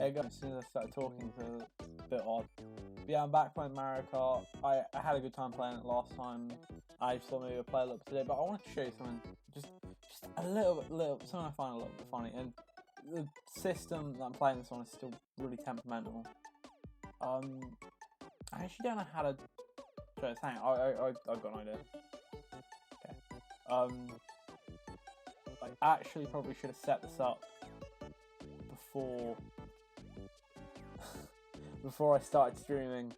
There you go. As soon as I started talking, it's a bit odd. But yeah, I'm back playing Mario Kart. I had a good time playing it last time. I just thought maybe I'd play a little bit today, but I wanted to show you something, just a little bit, something I find a little bit funny. And the system that I'm playing this on is still really temperamental. I actually don't know how to show this. Hang on, I've got an idea. Okay. I actually probably should have set this up before I started streaming.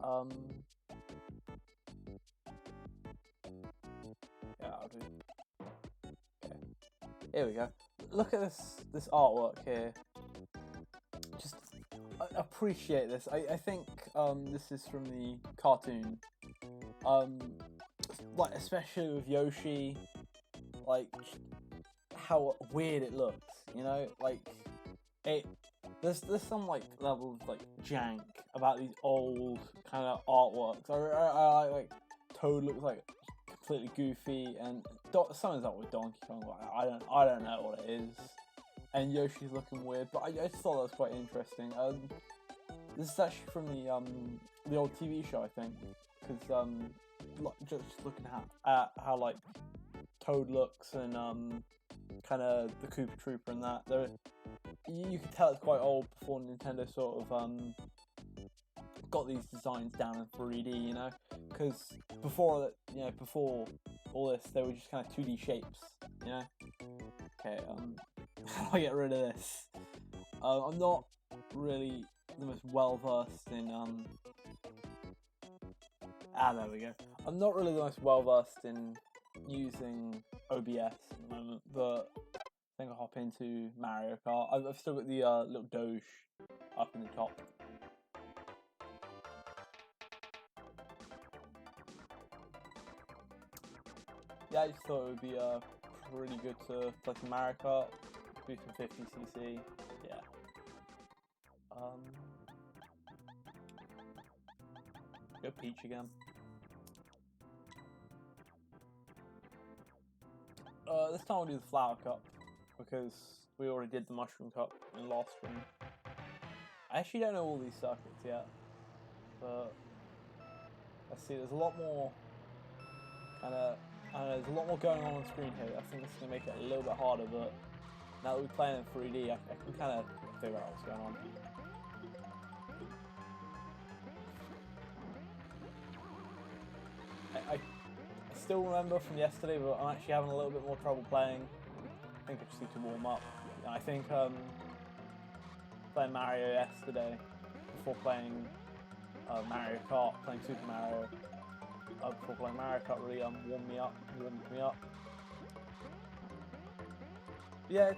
Yeah, I'll do. Okay. Here we go. Look at this artwork here. Just appreciate this. I think this is from the cartoon. Like especially with Yoshi, like how weird it looks, you know, like there's some like level of like jank about these old kind of artworks. I like Toad looks like completely goofy, and something's up with Donkey Kong. Like, I don't know what it is, and Yoshi's looking weird, but I just thought that was quite interesting. This is actually from the old TV show, I think, because just looking at how like Toad looks and kind of the Koopa Trooper and that, you can tell it's quite old before Nintendo sort of got these designs down in 3D, you know, because before all this they were just kind of 2D shapes, you know. Okay, how do I get rid of this? I'm not really the most well versed in there we go. I'm not really the most well versed in using OBS at the moment, but I think I'll hop into Mario Kart. I've still got the little Doge up in the top. Yeah, I just thought it would be pretty good to play some Mario Kart, do some 50cc, yeah. Go Peach again. This time we'll do the Flower Cup, because we already did the Mushroom Cup in last stream. I actually don't know all these circuits yet, but let's see, there's a lot more there's a lot more going on screen here. I think this is going to make it a little bit harder, but now that we're playing in 3D, I can kind of figure out what's going on. I still remember from yesterday, but I'm actually having a little bit more trouble playing. I think I just need to warm up. I think playing Mario yesterday, before playing Mario Kart, playing Super Mario, before playing Mario Kart really warmed me up. Yeah,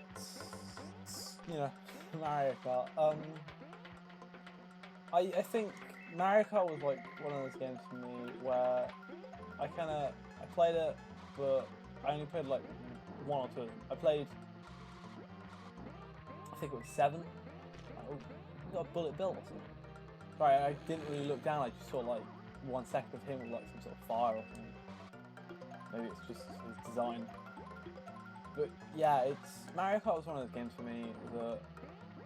it's you know, Mario Kart. I think Mario Kart was like one of those games for me where I played it, but I only played like one or two of them. I think it was 7. Oh, you got a bullet bill or something. Sorry, I didn't really look down. I just saw like 1 second of him with like some sort of fire or something. Maybe it's just his design. But yeah, Mario Kart was one of those games for me that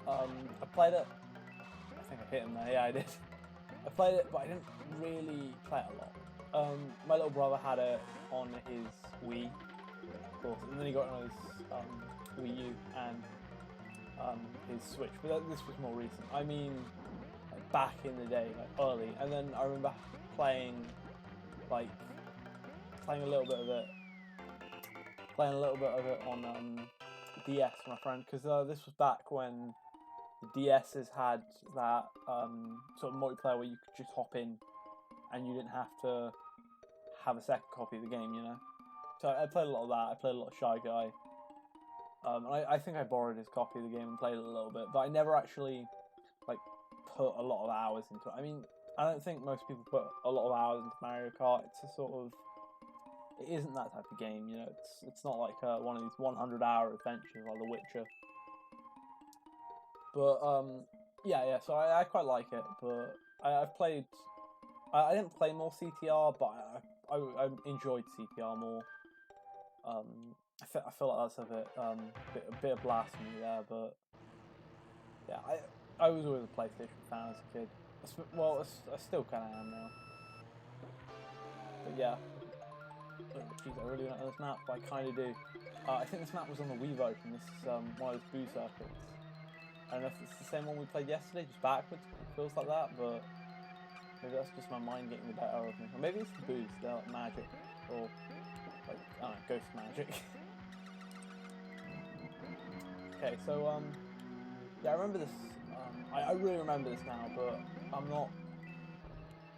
I played it. I think I hit him there. Yeah, I did. I played it, but I didn't really play it a lot. My little brother had it on his Wii, of course, and then he got it on his Wii U and his Switch. But this was more recent. I mean, like back in the day, like early. And then I remember playing a little bit of it on DS with my friend, because this was back when the DSs had that sort of multiplayer where you could just hop in and you didn't have to have a second copy of the game, you know. So I played a lot of that. I played a lot of Shy Guy. And I think I borrowed his copy of the game and played it a little bit, but I never actually like put a lot of hours into it. I mean, I don't think most people put a lot of hours into Mario Kart. It's a sort of, it isn't that type of game, you know. It's not like one of these 100-hour adventures like The Witcher. But yeah. So I quite like it. But I've played. I didn't play more CTR, but I enjoyed CTR more. I feel like that's a bit of blasphemy there, but Yeah, I was always a PlayStation fan as a kid. Well, I still kind of am now. But yeah. Jeez, I really don't know this map, but I kind of do. I think this map was on the Wii version. This is one of those boo circuits. I don't know if it's the same one we played yesterday, just backwards. It feels like that, but maybe that's just my mind getting the better of me. Or maybe it's the boos, they're like magic, or like, I don't know, ghost magic. Okay, so yeah, I remember this. I really remember this now, but I'm not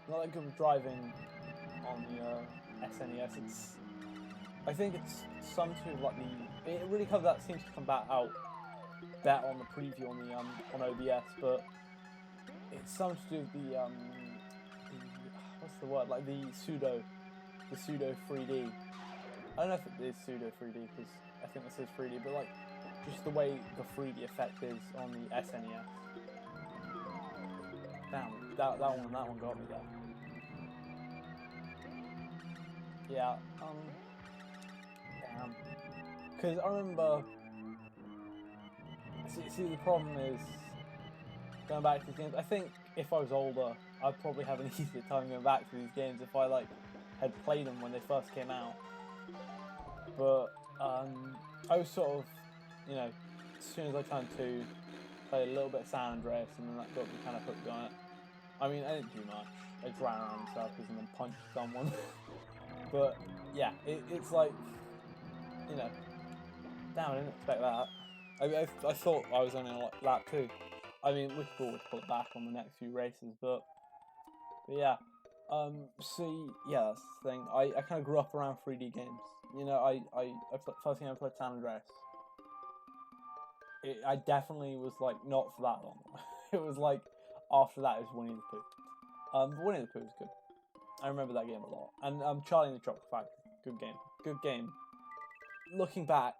that good with driving on the SNES. I think it's some sort of like it really comes that seems to come back out better on the preview on the on OBS, but it's something to do with the what's the word, like the pseudo 3D. I don't know if it is pseudo 3D because I think this is 3D, but like just the way the 3D effect is on the SNES. Damn, that one got me there. Yeah, damn. Because I remember. See, the problem is going back to these games. I think if I was older, I'd probably have an easier time going back to these games if I like had played them when they first came out. But I was sort of, you know, as soon as I turned 2, played a little bit of San Andreas, and then that got me kind of hooked on it. I mean, I didn't do much. I just ran around in circles and then punched someone. But yeah, it's like, you know, damn, I didn't expect that. I thought I was only on like lap 2. I mean, we could always pull it back on the next few races, but yeah. See, yeah, that's the thing. I kind of grew up around 3D games. You know, first thing I played San Andreas. I definitely was like not for that long. It was like after that it was Winnie the Pooh. But Winnie the Pooh was good. I remember that game a lot. And Charlie and the Chocolate Factory, good game. Good game. Looking back,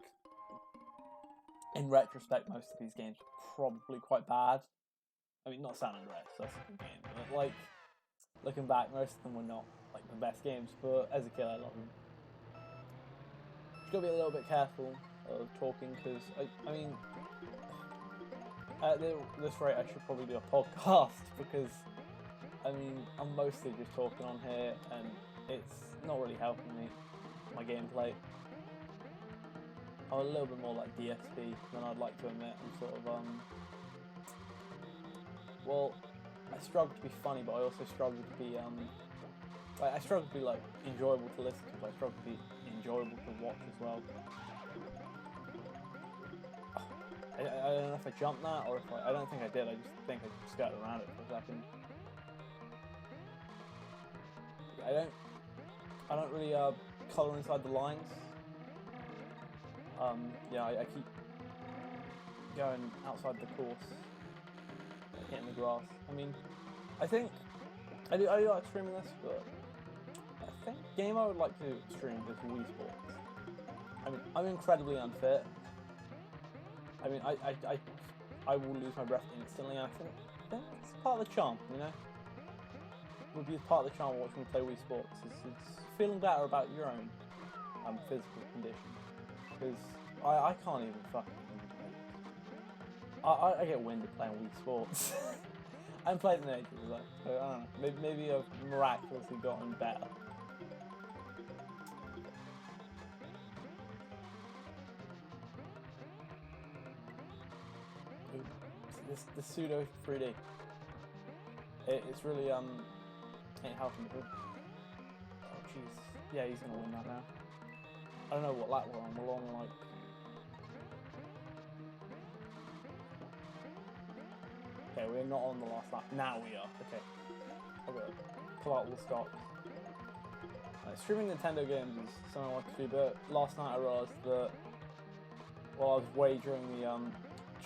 in retrospect, most of these games are probably quite bad. I mean, not San Andreas, that's a good game, but like, looking back, most of them were not like the best games, but as a kid I love them. Just gotta be a little bit careful of talking, because, I mean, at this rate I should probably do a podcast, because, I mean, I'm mostly just talking on here, and it's not really helping me, my gameplay. I'm a little bit more like DSP than I'd like to admit. I'm sort of, well, I struggle to be funny, but I also struggle to be, like, I struggle to be, like, enjoyable to listen to, but I struggle to be enjoyable to watch as well. I don't know if I jumped that, or if I don't think I did, I just think I skirted around it for a second. I don't really, colour inside the lines. Yeah, I keep going outside the course, like hitting the grass. I mean, I think I do like streaming this, but I think the game I would like to stream is Wii Sports. I mean, I'm incredibly unfit. I mean, I will lose my breath instantly, and I think it's part of the charm, you know? It would be part of the charm watching me play Wii Sports, is feeling better about your own physical condition. Because I can't even fucking I get winded playing Wii Sports. I haven't played it in ages, though, so I don't know. Maybe I've miraculously gotten better. This pseudo 3D. It's really ain't helping me. Oh jeez, yeah, he's gonna win that now. I don't know what lap we're on. We're on like. Okay, we're not on the last lap. Now we are. Okay. I'll go. Pull out all the stops. Streaming Nintendo games is something I like to do, but last night I realised that while I was wagering the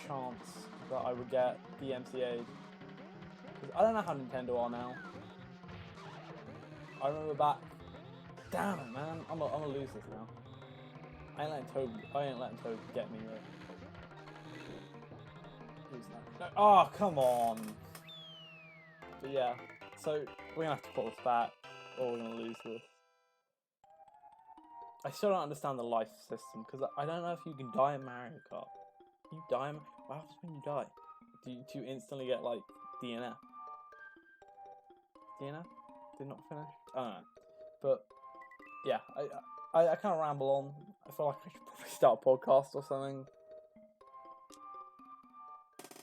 chance that I would get DMCA'd, because I don't know how Nintendo are now. I remember back. Damn it, man! I'm gonna lose this now. I ain't letting Toby get me there. Who's that? No, oh, come on! But yeah, so we're gonna have to pull this back, or we're gonna lose this. I still don't understand the life system, because I don't know if you can die in Mario Kart. You die in... What happens when you die? Do you instantly get like DNF? DNF? Did not finish? I don't know. But yeah, I kind of ramble on. I feel like I should probably start a podcast or something.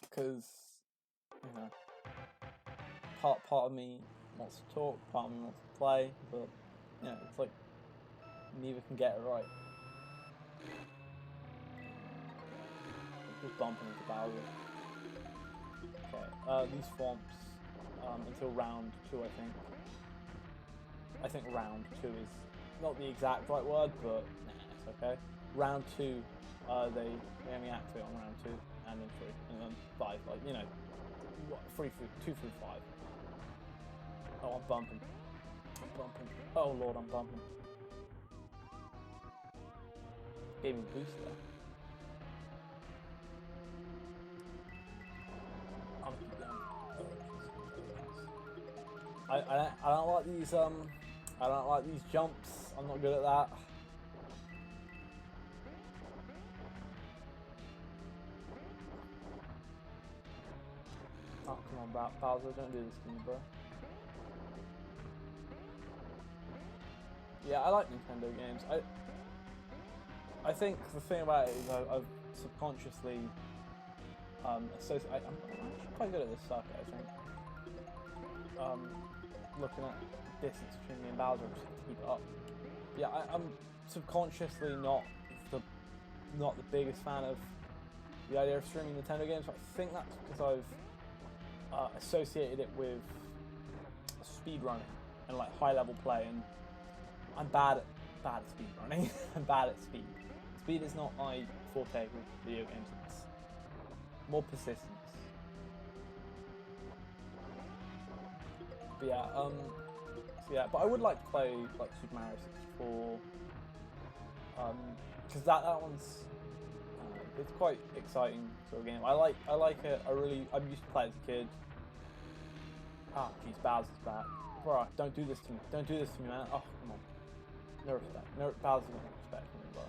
Because, you know, part of me wants to talk, part of me wants to play, but, you know, it's like, neither can get it right. Just bumping into Bowser. Okay, these swamps, until round 2, I think. I think round 2 is not the exact right word, but nah, it's okay. Round 2, they only activate on round 2, and then 3, and then 5, like, you know, 2 through 5. Oh, I'm bumping. Oh lord, I'm bumping. Gave me a boost there. I'm keep going. I don't like these I don't like these jumps. I'm not good at that. Oh, come on, Bowser, don't do this to me, bro. Yeah, I like Nintendo games. I think the thing about it is I've subconsciously I'm actually quite good at this circuit, I think. Looking at the distance between me and Bowser, just to keep it up. Yeah, I'm subconsciously not the biggest fan of the idea of streaming Nintendo games. But I think that's because I've associated it with speedrunning and like high level play, and I'm bad at speedrunning. I'm bad at speed. Speed is not my forte with video games. It's more persistence. But yeah, but I would like to play like Super Mario 64, because that one's it's quite exciting sort of game. I like it. I'm used to play as a kid. Ah, jeez, Bowser's back. Bro, don't do this to me. Don't do this to me, man. Oh, come on. No respect. No, Bowser's not respect for me, bro.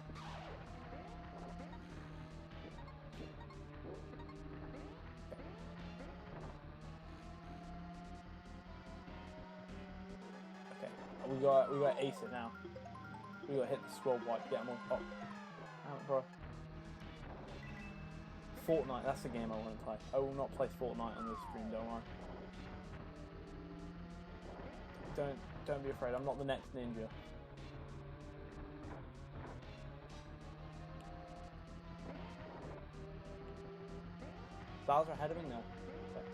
We got ace it now. We got to hit the scroll wipe, get him on top. Damn, bro. Fortnite, that's the game I want to play. I will not play Fortnite on this stream, don't worry. Don't be afraid, I'm not the next ninja. Bowser ahead of me? No. Okay.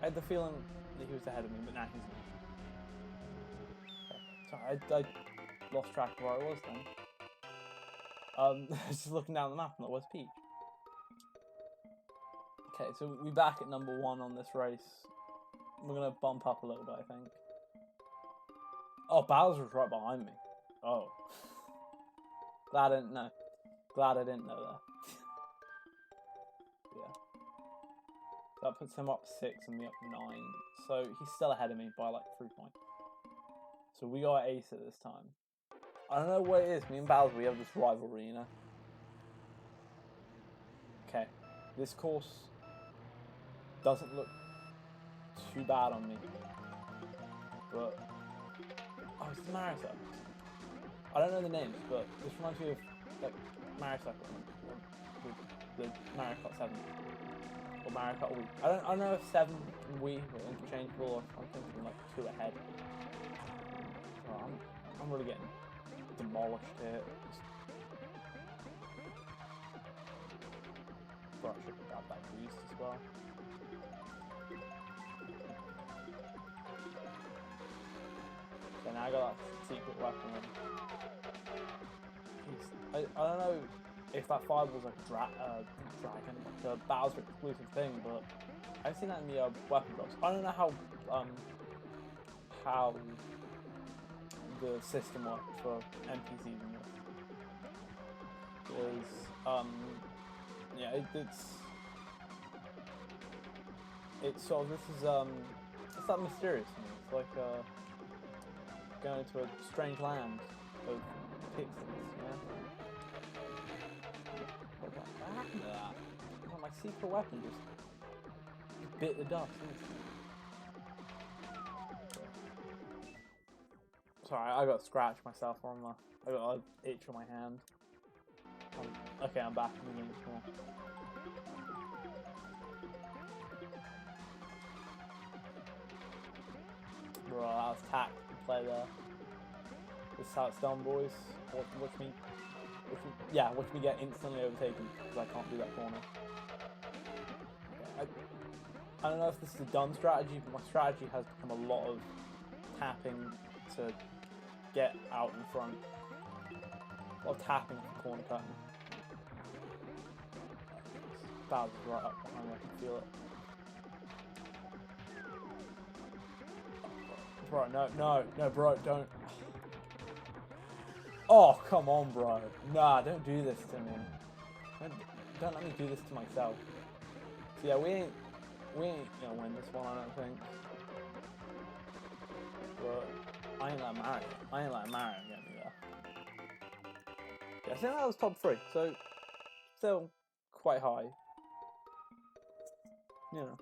I had the feeling that he was ahead of me, but now he's not. I lost track of where I was then. I was just looking down the map and that was Peach. Okay, so we're back at number 1 on this race. We're gonna bump up a little bit, I think. Oh, Bowser's right behind me. Oh. Glad I didn't know. Glad I didn't know that. Yeah. That puts him up 6 and me up 9. So he's still ahead of me by like 3 points. So we got ace at this time. I don't know what it is. Me and Bowser, we have this rivalry, you know? Okay. This course doesn't look too bad on me. But... oh, it's the Mario Circle. I don't know the names, but this reminds me of, like, Mario Circle. The Mario Kart 7. Or Mario Kart Wii. I don't know if 7 and Wii are interchangeable, or I'm thinking, like, 2 ahead. Oh, I'm really getting demolished here. Bro, I should have grabbed that boost as well. Okay, now I got that secret weapon. I don't know if that fire was like a dragon, like a Bowser exclusive thing, but I've seen that in the weapon drops. I don't know how the system works for NPCs in this. Because, yeah, it's sort of, this is, it's that mysterious to me. It's like, going into a strange land of pixels, you know? What happened to that? Oh, my secret weapon just bit the dust. Sorry, I got scratched myself on my. I got an itch on my hand. Okay, I'm back in the game. Come on. Bro, that was tactical play there. This is how it's done, boys. Watch me get instantly overtaken because I can't do that corner. Okay, I don't know if this is a dumb strategy, but my strategy has become a lot of tapping to get out in front. A lot of tapping for corner cutting. Bowser's right up behind me, I can feel it. Bro, no, bro, don't. Oh, come on, bro. Nah, don't do this to me. Don't let me do this to myself. So yeah, we ain't gonna win this one, I don't think. But I ain't letting Mario get me there. Yeah, I think that was top 3, so still quite high. You know.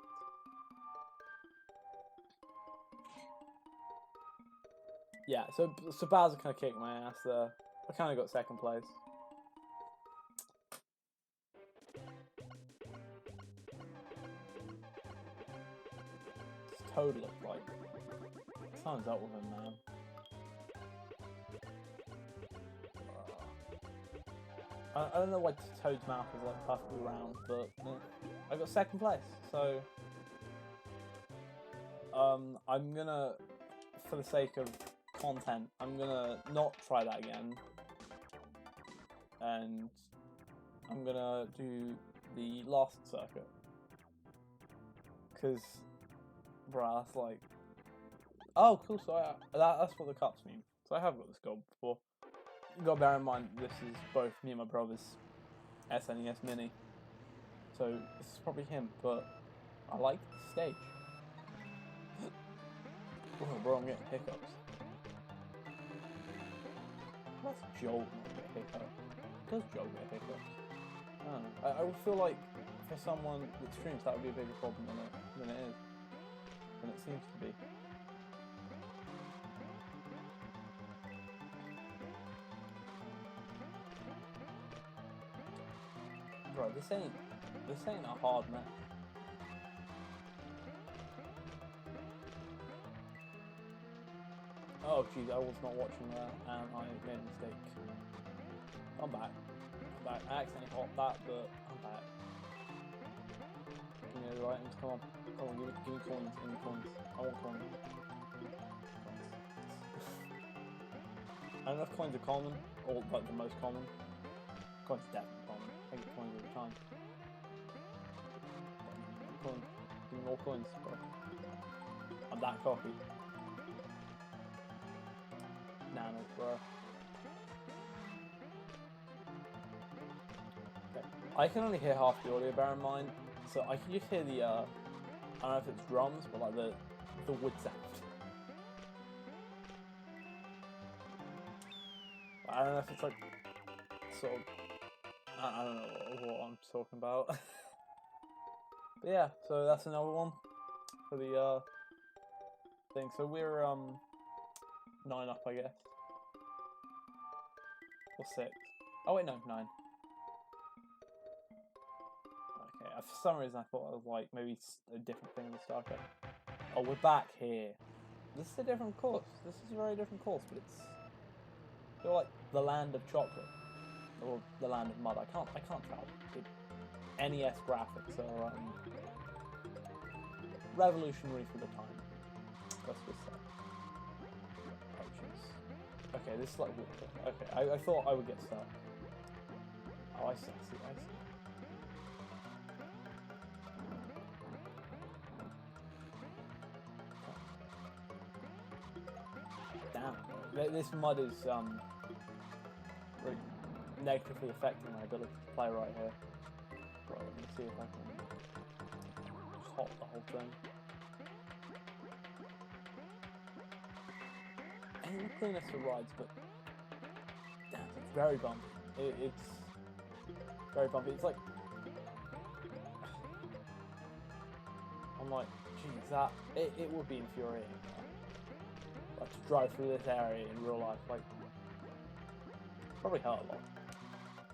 Yeah, so Bowser kind of kicked my ass there. I kind of got second place. It's Toad look like? Something's up with him, man. I don't know why Toad's mouth is like perfectly round, but I got second place. So I'm gonna, for the sake of content, I'm gonna not try that again, and I'm gonna do the last circuit, because bruh, that's like, oh cool, so that's what the cups mean. So I have got this gold before. You gotta bear in mind this is both me and my brother's SNES Mini, so this is probably him, but I like the stage. Oh bro, I'm getting hiccups. That's Joel not get hiccups. Does Joel get hiccups? I don't know. I would feel like for someone that streams that would be a bigger problem than it is. Than it seems to be. Bro, this ain't a hard map. Oh jeez, I was not watching that and I made a mistake. I'm back. I accidentally hopped that, but I'm back. Give me the items, come on. Come on, give me coins, give me coins. I want coins. I don't know if coins are common, or like the most common. Coins are definitely common. I get coins all the time. Coins. Give me more coins, bro. I'm that cocky. Nanas, bro. Okay. I can only hear half the audio, bear in mind. So I can just hear the, I don't know if it's drums, but like the wood sound. I don't know if it's like, sort of, I don't know what I'm talking about. But yeah, so that's another one for the, thing. So we're, 9 up, I guess. Or 6. Oh wait, no, 9. Okay, for some reason I thought it was like maybe a different thing in the starter. Oh, we're back here. This is a different course. This is a very different course, but it's feel like the land of chocolate or the land of mud. I can't tell. NES graphics are revolutionary for the time. Let's just say. Okay, this is like water. Okay, I thought I would get stuck. Oh, I see. Damn, this mud is really negatively affecting my ability to play right here. Right, let me see if I can just hop the whole thing. And the cleanness of rides, but damn, it's very bumpy. It's very bumpy. It's like like, geez, that it would be infuriating. Like to drive through this area in real life, like probably hurt a lot.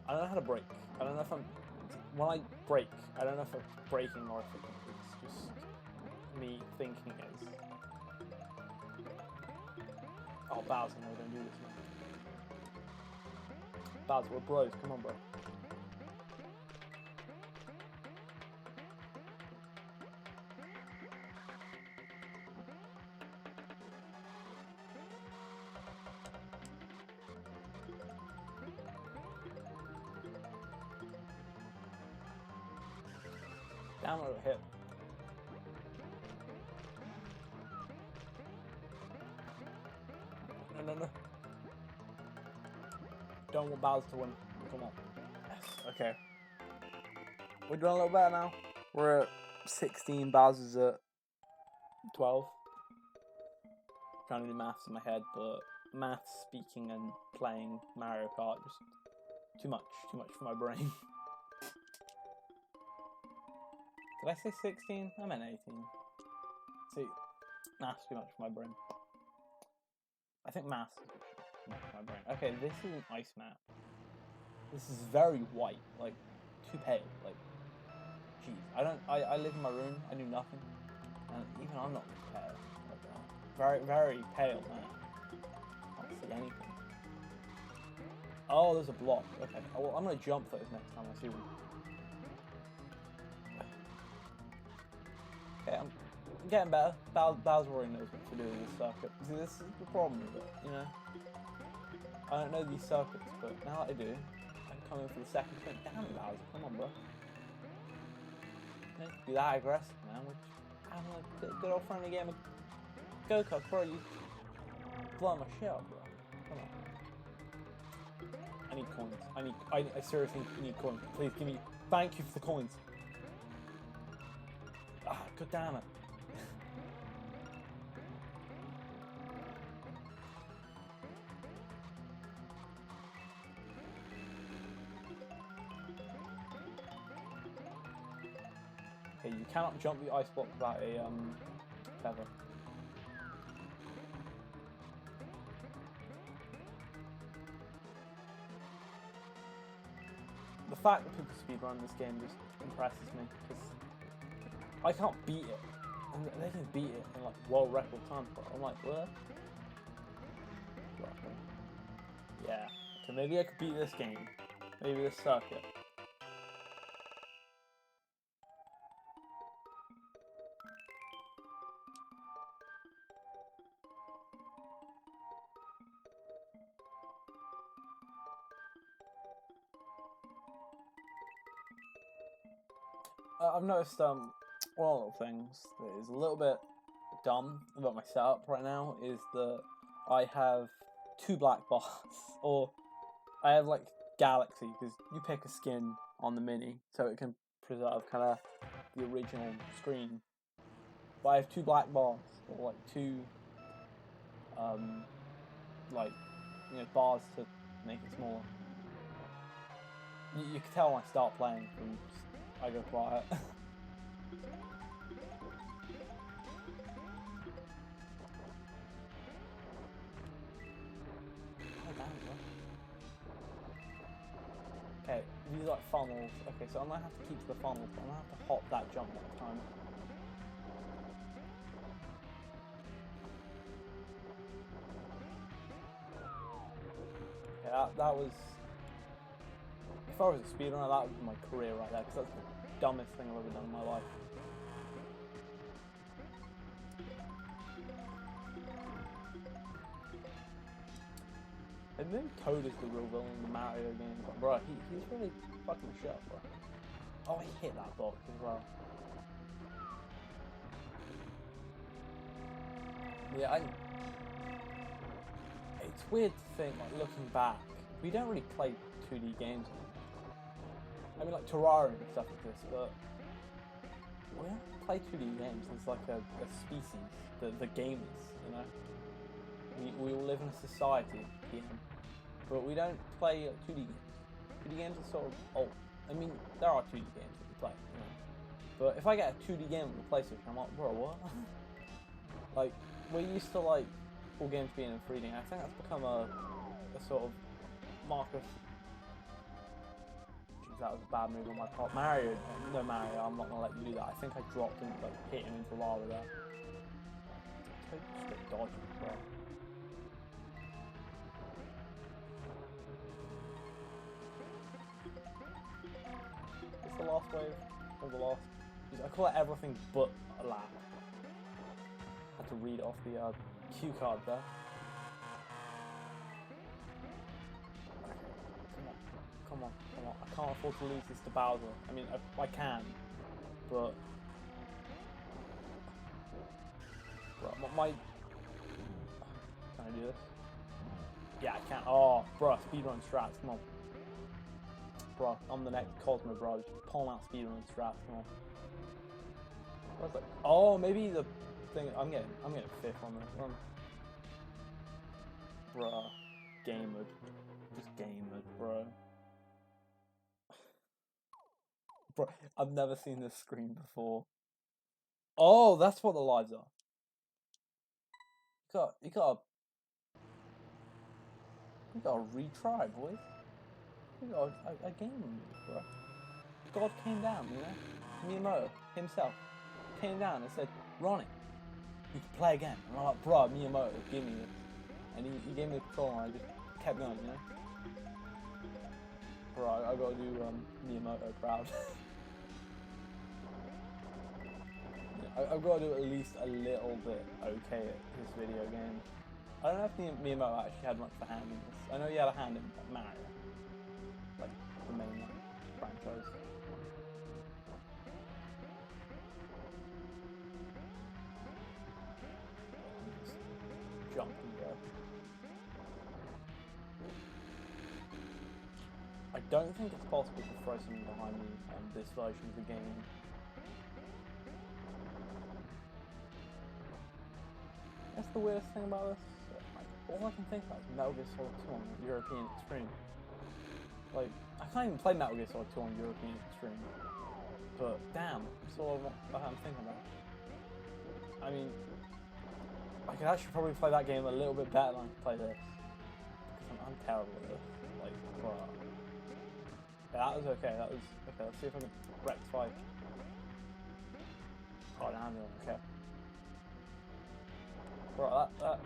I don't know how to brake. I don't know if when I brake, I don't know if it's braking or if it's just me thinking it's. Oh, Bowser, no, don't do this, man. Bowser, we're bros. Come on, bro. Damn, I got hit. No. Don't want Bowser to win. Come on. Yes, okay. We're doing a little better now. We're at 16, Bowser's at 12. Trying to do maths in my head, but maths, speaking, and playing Mario Kart just too much for my brain. Did I say 16? I meant 18. See, maths too much for my brain. I think maths is too much for my brain. Okay, this is an ice map. This is very white, like too pale. Like, jeez, I live in my room. I do nothing, and even I'm not this pale. Like, very, very pale, man. Can't see anything. Oh, there's a block. Okay, well, I'm gonna jump those next time I see one. Okay, I'm getting better. Bowser already knows what to do with this circuit. See, this is the problem with it, you know? I don't know these circuits, but now that I do, I'm coming for the second spin. Damn it, Bowser, come on, bro. You don't be that aggressive, man. We're having a good old friendly game of go-kart, bro. You blow my shit up, bro. Come on. I need coins. I seriously need coins. Please give me. Thank you for the coins. Ah, god damn it. Okay, you cannot jump the ice block without a feather. The fact that people speedrun this game just impresses me, because I can't beat it, and they can beat it in like world record time. But I'm like, what? Yeah. Okay, maybe I could beat this game. Maybe this circuit. I've noticed one of the little things that is a little bit dumb about my setup right now is that I have 2 black bars, or I have like Galaxy, because you pick a skin on the Mini so it can preserve kind of the original screen. But I have 2 black bars, or like 2 like, you know, bars to make it smaller. You can tell when I start playing from I go quiet. Okay, these are like funnels. Okay, so I'm gonna have to keep to the funnels, but I'm gonna have to hop that jump next time. Okay, that was. If I was a speedrunner, that would be my career right there, because that's the dumbest thing I've ever done in my life. And maybe Toad is the real villain in the Mario games. But bro, he's really fucking shit up, bro. Oh, I hit that box as well. Yeah, it's weird to think, like, looking back, we don't really play 2D games anymore. I mean, like Terraria and stuff like this, but we don't play 2D games as like a species, the gamers, you know? We all live in a society here, but we don't play 2D games. 2D games are sort of old. I mean, there are 2D games that we play, you know? But if I get a 2D game on the PlayStation, I'm like, bro, what? Like, we're used to like all games being in 3D. I think that's become a sort of mark of. Jeez, that was a bad move on my part. Mario, no Mario, I'm not gonna let you do that. I think I dropped and like hit him into lava there. Just get dodgy, bro. It's the last wave, or the last. I call it everything but a lap. I had to read off the cue card there. Come on. I can't afford to lose this to Bowser. I mean, I can, but my. Can I do this? Yeah, I can. Oh, bruh, speedrun strats. Come on, bruh. I'm the next Cosmo, bro. Just pulling out speedrun strats. Come on. Like, oh, maybe the thing. I'm getting 5th on this one. Bruh, game mode, just game mode, bro. Bro, I've never seen this screen before. Oh, that's what the lives are. You gotta retry, boys. You got a game move, bro. God came down, you know. Miyamoto himself came down and said, "Ronnie, you can play again." And I'm like, "Bro, Miyamoto, give me this." And he gave me the control, and I just kept going, you know. Bro, I gotta do Miyamoto proud. I've got to do at least a little bit okay at this video game. I don't know if Miyamoto actually had much of a hand in this. I know he had a hand in Mario, like the main franchise. Just jump and go. I don't think it's possible to throw something behind me on this version of the game. That's the weirdest thing about this. Like, all I can think about is Metal Gear Solid 2 on European Extreme. Like, I can't even play Metal Gear Solid 2 on European Extreme. But damn, that's all I'm thinking about. I mean, I could actually probably play that game a little bit better than I can play this. Because I'm terrible at this. Like, bro. Yeah, that was okay. Okay. Let's see if I can rectify. Oh, damn, okay. Bro, that.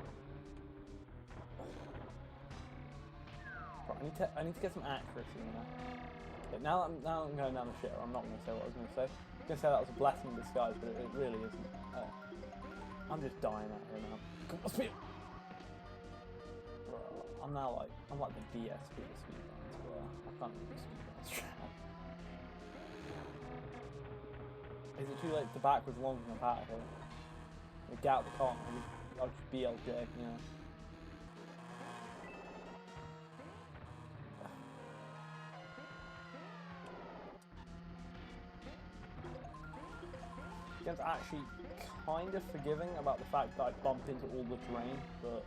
Bro, I need to get some accuracy in that. But now I'm going down the shit. I'm not going to say what I was going to say. I was going to say that was a blessing in disguise, but it really isn't. I'm just dying out here now. Come on, speed. Bro, I'm like the DSP of speedruns, bro. I can't do speedruns. Is it too late to backwards long jump out of here? We get out the car, maybe. I'll just BLJ, you know. The game's actually kind of forgiving about the fact that I bumped into all the terrain, but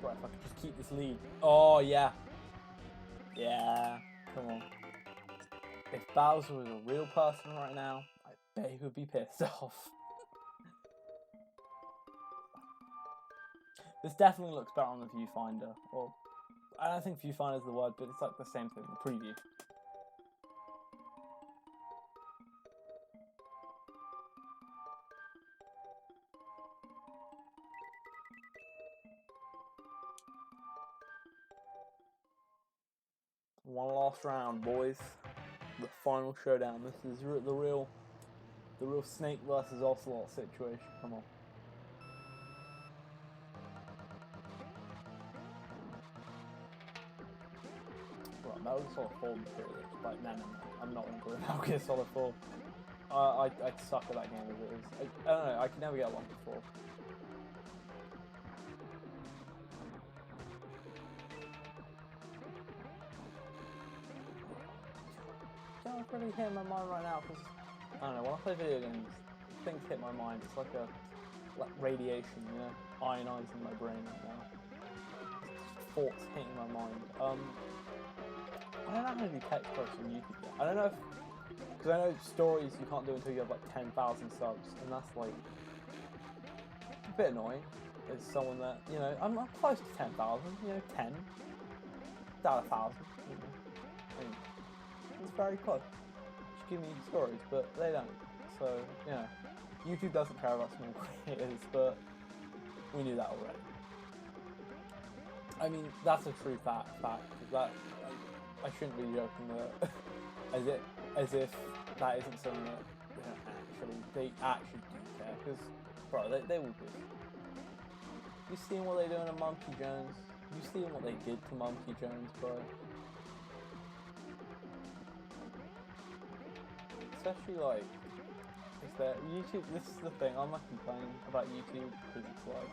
right, if I could just keep this lead. Oh yeah. Yeah, come on. If Bowser was a real person right now, I bet he would be pissed off. This definitely looks better on the viewfinder. Or, I don't think viewfinder is the word, but it's like the same thing, the preview. One last round, boys. The final showdown. This is the real Snake versus Ocelot situation. Come on. Right, Metal Gear Solid 4 was pretty rich. Like, no. I'm not going to play Metal Gear Solid 4. I suck at that game as it is. I don't know. I can never get along with 4. It's really hitting my mind right now because I don't know, when I play video games, things hit my mind. It's like radiation, you know, ionizing my brain right now. thoughts hitting my mind. I don't know how to do text posts on YouTube yet. I don't know if, because I know stories you can't do until you have like 10,000 subs, and that's like a bit annoying. As someone that, you know, I'm close to 10,000, you know, 10, down 1,000, you know. I mean, it's very close. Just give me stories, but they don't. So, you know, YouTube doesn't care about small creators, but we knew that already. I mean, that's a true fact. That I shouldn't be joking that as if that isn't something that they actually do care, because bro, they will do. You seen what they doing to Monkey Jones? You seen what they did to Monkey Jones, bro? Especially like, is that YouTube? This is the thing. I'm not complaining about YouTube because it's like,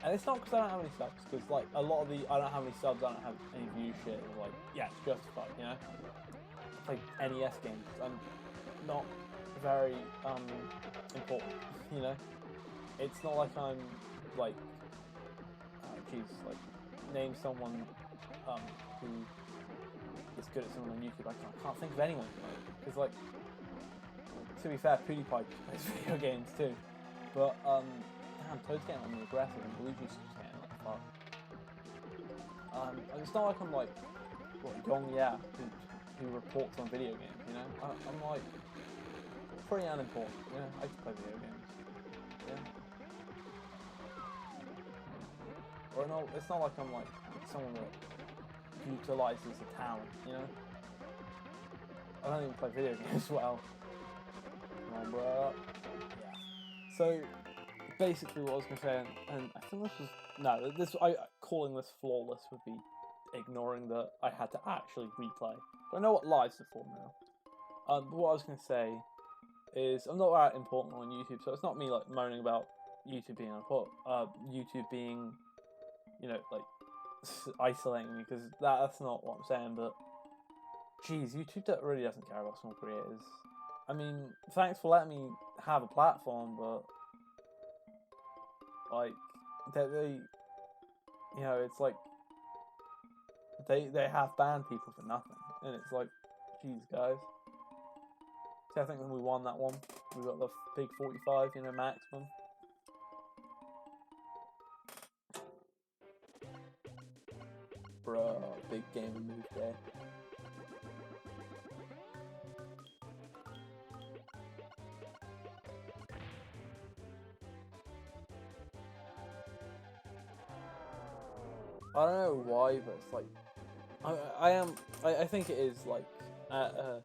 and it's not because I don't have any subs. Because like a lot of the, I don't have any subs. I don't have any view shit. It's like, yeah, it's justified. You know, I play NES games. I'm not very important. You know, it's not like I'm like, like name someone who is good at something on YouTube. I can't think of anyone. Because like, to be fair, PewDiePie plays video games too. But damn, Toad's getting on me aggressive, and Luigi's just getting like fuck. And it's not like I'm like Yong who reports on video games. You know, I'm like pretty unimportant. You know, I just play video games. Yeah. Or no, it's not like I'm like someone that utilizes a talent, you know? I don't even play video games well. Come on, bro. Yeah. So, basically what I was going to say, and I think this was... No, calling this flawless would be ignoring that I had to actually replay. But I know what lives are for now. But what I was going to say is, I'm not that important on YouTube, so it's not me like moaning about YouTube being YouTube being... you know, like, isolating me, because that's not what I'm saying, but, geez, YouTube really doesn't care about small creators. I mean, thanks for letting me have a platform, but, like, they you know, it's like, they have banned people for nothing, and it's like, geez, guys. See, I think when we won that one, we got the big 45, you know, maximum. Bruh, big game move there. I don't know why, but it's like I think it is like a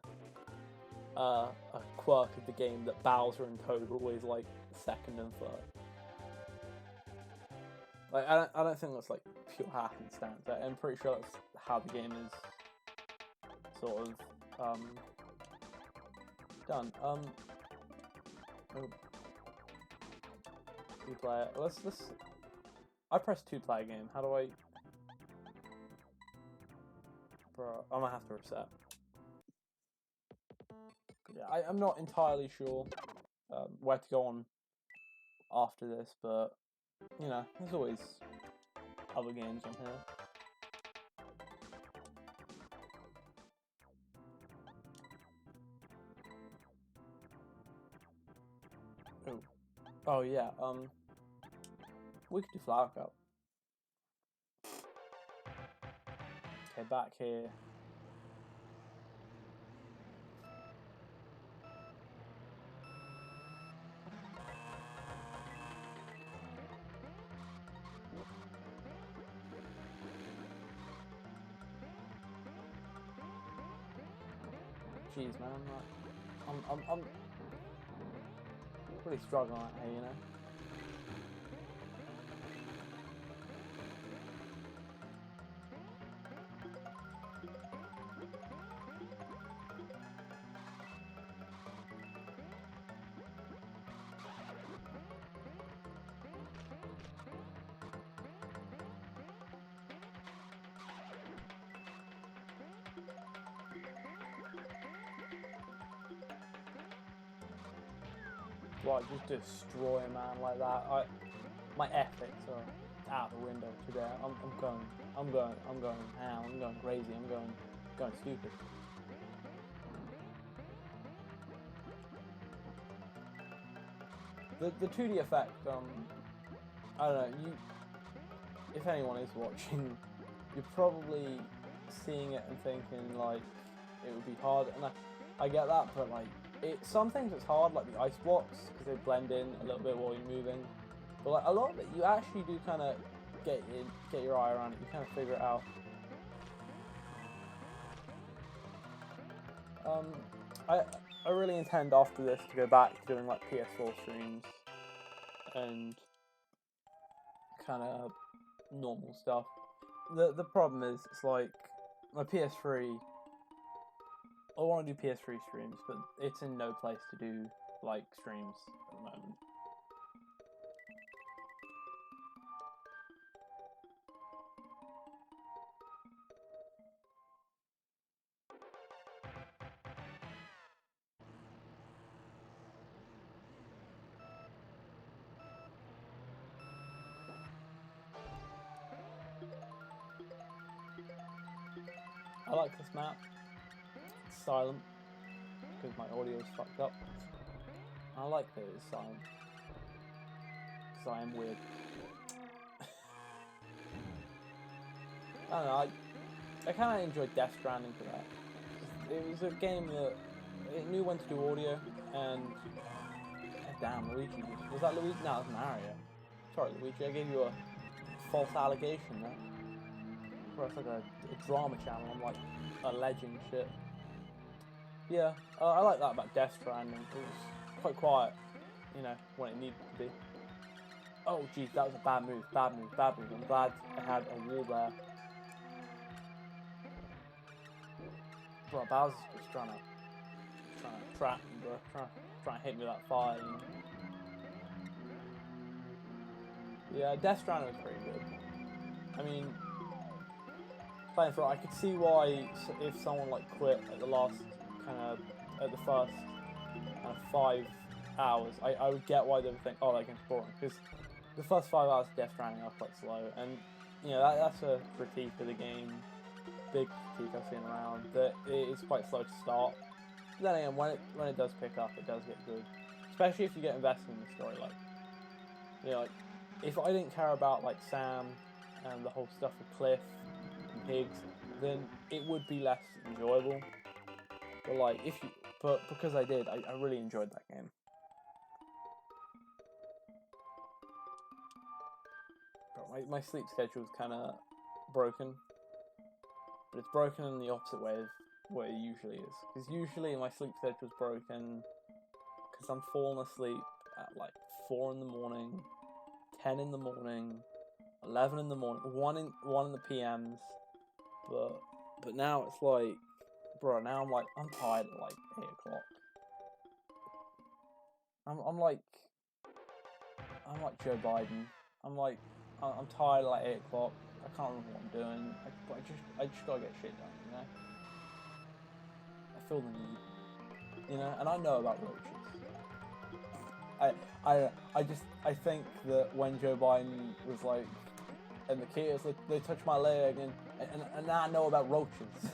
quirk of the game that Bowser and Toad are always like second and third. Like I don't think that's like pure happenstance. I'm pretty sure that's how the game is sort of done. Two player. Let's. I pressed 2-player game. How do I? Bro, I'm gonna have to reset. Yeah, I'm not entirely sure where to go on after this, but you know, there's always other games on here. Oh yeah, we could do Flower Cup. Okay, back here. Jeez, man, I'm really struggling out here, you know. Right, just destroy a man like that. My ethics are out the window today. I'm going ham. I'm going crazy. I'm going stupid. The 2D effect, I don't know, if anyone is watching, you're probably seeing it and thinking, like, it would be hard, and I get that, but, like, some things it's hard, like the ice blocks, because they blend in a little bit while you're moving, but, like, a lot of it, you actually do kind of get your eye around it, you kind of figure it out. I really intend after this to go back to doing like PS4 streams and kind of normal stuff. The problem is, it's like my PS3. I want to do PS3 streams, but it's in no place to do like streams at the moment. I like this map. It's silent because my audio is fucked up. I like that it's silent because I am weird. I don't know. I kind of enjoyed Death Stranding for that. It was a game that it knew when to do audio, and damn, Luigi. Was that Luigi? No, it was Mario. Sorry, Luigi. I gave you a false allegation there. Bro, it's like a drama channel. I'm like a legend shit. Yeah, I like that about Death Stranding. It was quite quiet, you know, when it needed to be. Oh, geez, that was a bad move. Bad move. Bad move. I'm glad I had a wall there. Bro, Bowser's just trying to trap me, bro. Trying to hit me with that fire, you know? Yeah, Death Stranding was pretty good. I mean, playing for it, I could see why if someone like quit at the last at the first 5 hours, I would get why they would think, oh, that game's boring, because the first 5 hours of Death Stranding are quite slow, and you know that's a critique of the game, big critique I've seen around, that it is quite slow to start. But then again, when it does pick up, it does get good, especially if you get invested in the story. Like, you know, like if I didn't care about like Sam and the whole stuff with Cliff and Higgs, then it would be less enjoyable. But like but because I did, I really enjoyed that game. But my sleep schedule is kind of broken, but it's broken in the opposite way of what it usually is. Because usually my sleep schedule is broken because I'm falling asleep at like 4 in the morning, 10 in the morning, 11 in the morning, 1 in the PMs. But now it's like, bro, now I'm tired at like 8 o'clock. I'm like Joe Biden. I'm tired at like 8 o'clock. I can't remember what I'm doing. I just gotta get shit done, you know? I feel the need, you know? And I know about roaches. I think that when Joe Biden was like, and the kids, they touched my leg, and now I know about roaches.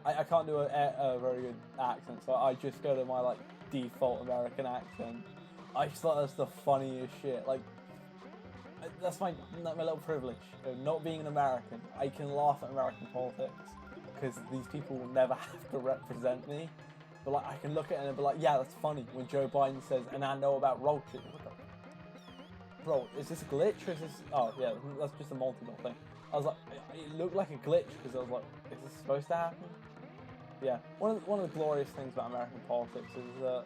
I can't do a very good accent, so I just go to my like default American accent. I just thought that's the funniest shit. Like, that's my little privilege of not being an American. I can laugh at American politics because these people will never have to represent me. But like, I can look at it and be like, yeah, that's funny when Joe Biden says, and I know about roaches. Bro, is this a glitch or is this? Oh yeah, that's just a multi-ball thing. I was like, it looked like a glitch because I was like, is this supposed to happen? Yeah, one of the glorious things about American politics is that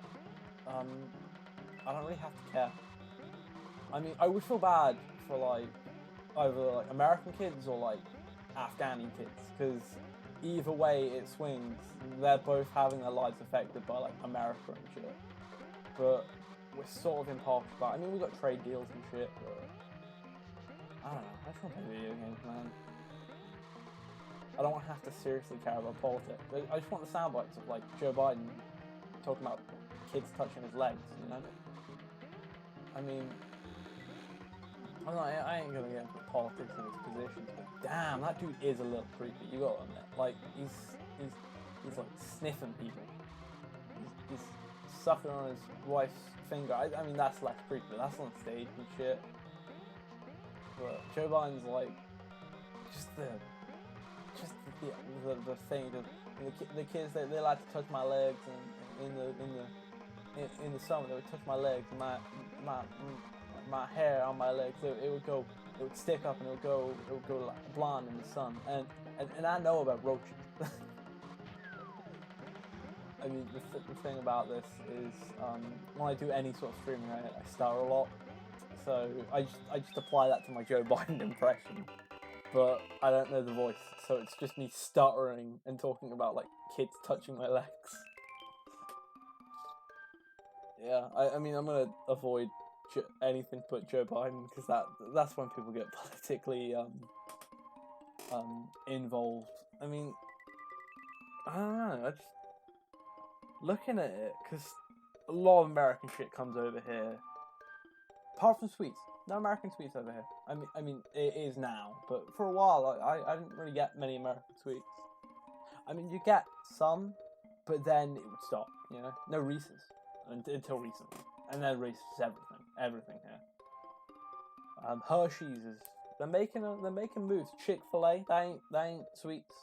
I don't really have to care. I mean, I would feel bad for like either like American kids or like Afghani kids, because either way it swings, they're both having their lives affected by like America and shit. But we're sort of impartial about. I mean, we got trade deals and shit, but I don't know. I just want to play video games, man. I don't want to have to seriously care about politics. I just want the sound bites of like Joe Biden talking about kids touching his legs, you know? I mean, I ain't gonna get into politics of his positions, but damn, that dude is a little creepy. You gotta admit, like he's like sniffing people. He's sucking on his wife's finger. I mean that's less creepy. That's on stage and shit. But Joe Biden's like just the thing. The kids they like to touch my legs, and in the summer they would touch my legs, and my hair on my legs. It would stick up, and it would go like blonde in the sun. And I know about roaches. I mean, the thing about this is when I do any sort of streaming, I stutter a lot. So I just apply that to my Joe Biden impression, but I don't know the voice, so it's just me stuttering and talking about like kids touching my legs. Yeah, I mean I'm gonna avoid anything but Joe Biden because that's when people get politically involved. I mean, I don't know. I just looking at it because a lot of American shit comes over here. Apart from sweets, no American sweets over here. I mean, it is now, but for a while, I didn't really get many American sweets. I mean, you get some, but then it would stop. You know, no Reese's until recently, and then Reese's everything here. Hershey's is they're making moves. Chick-fil-A, they ain't sweets,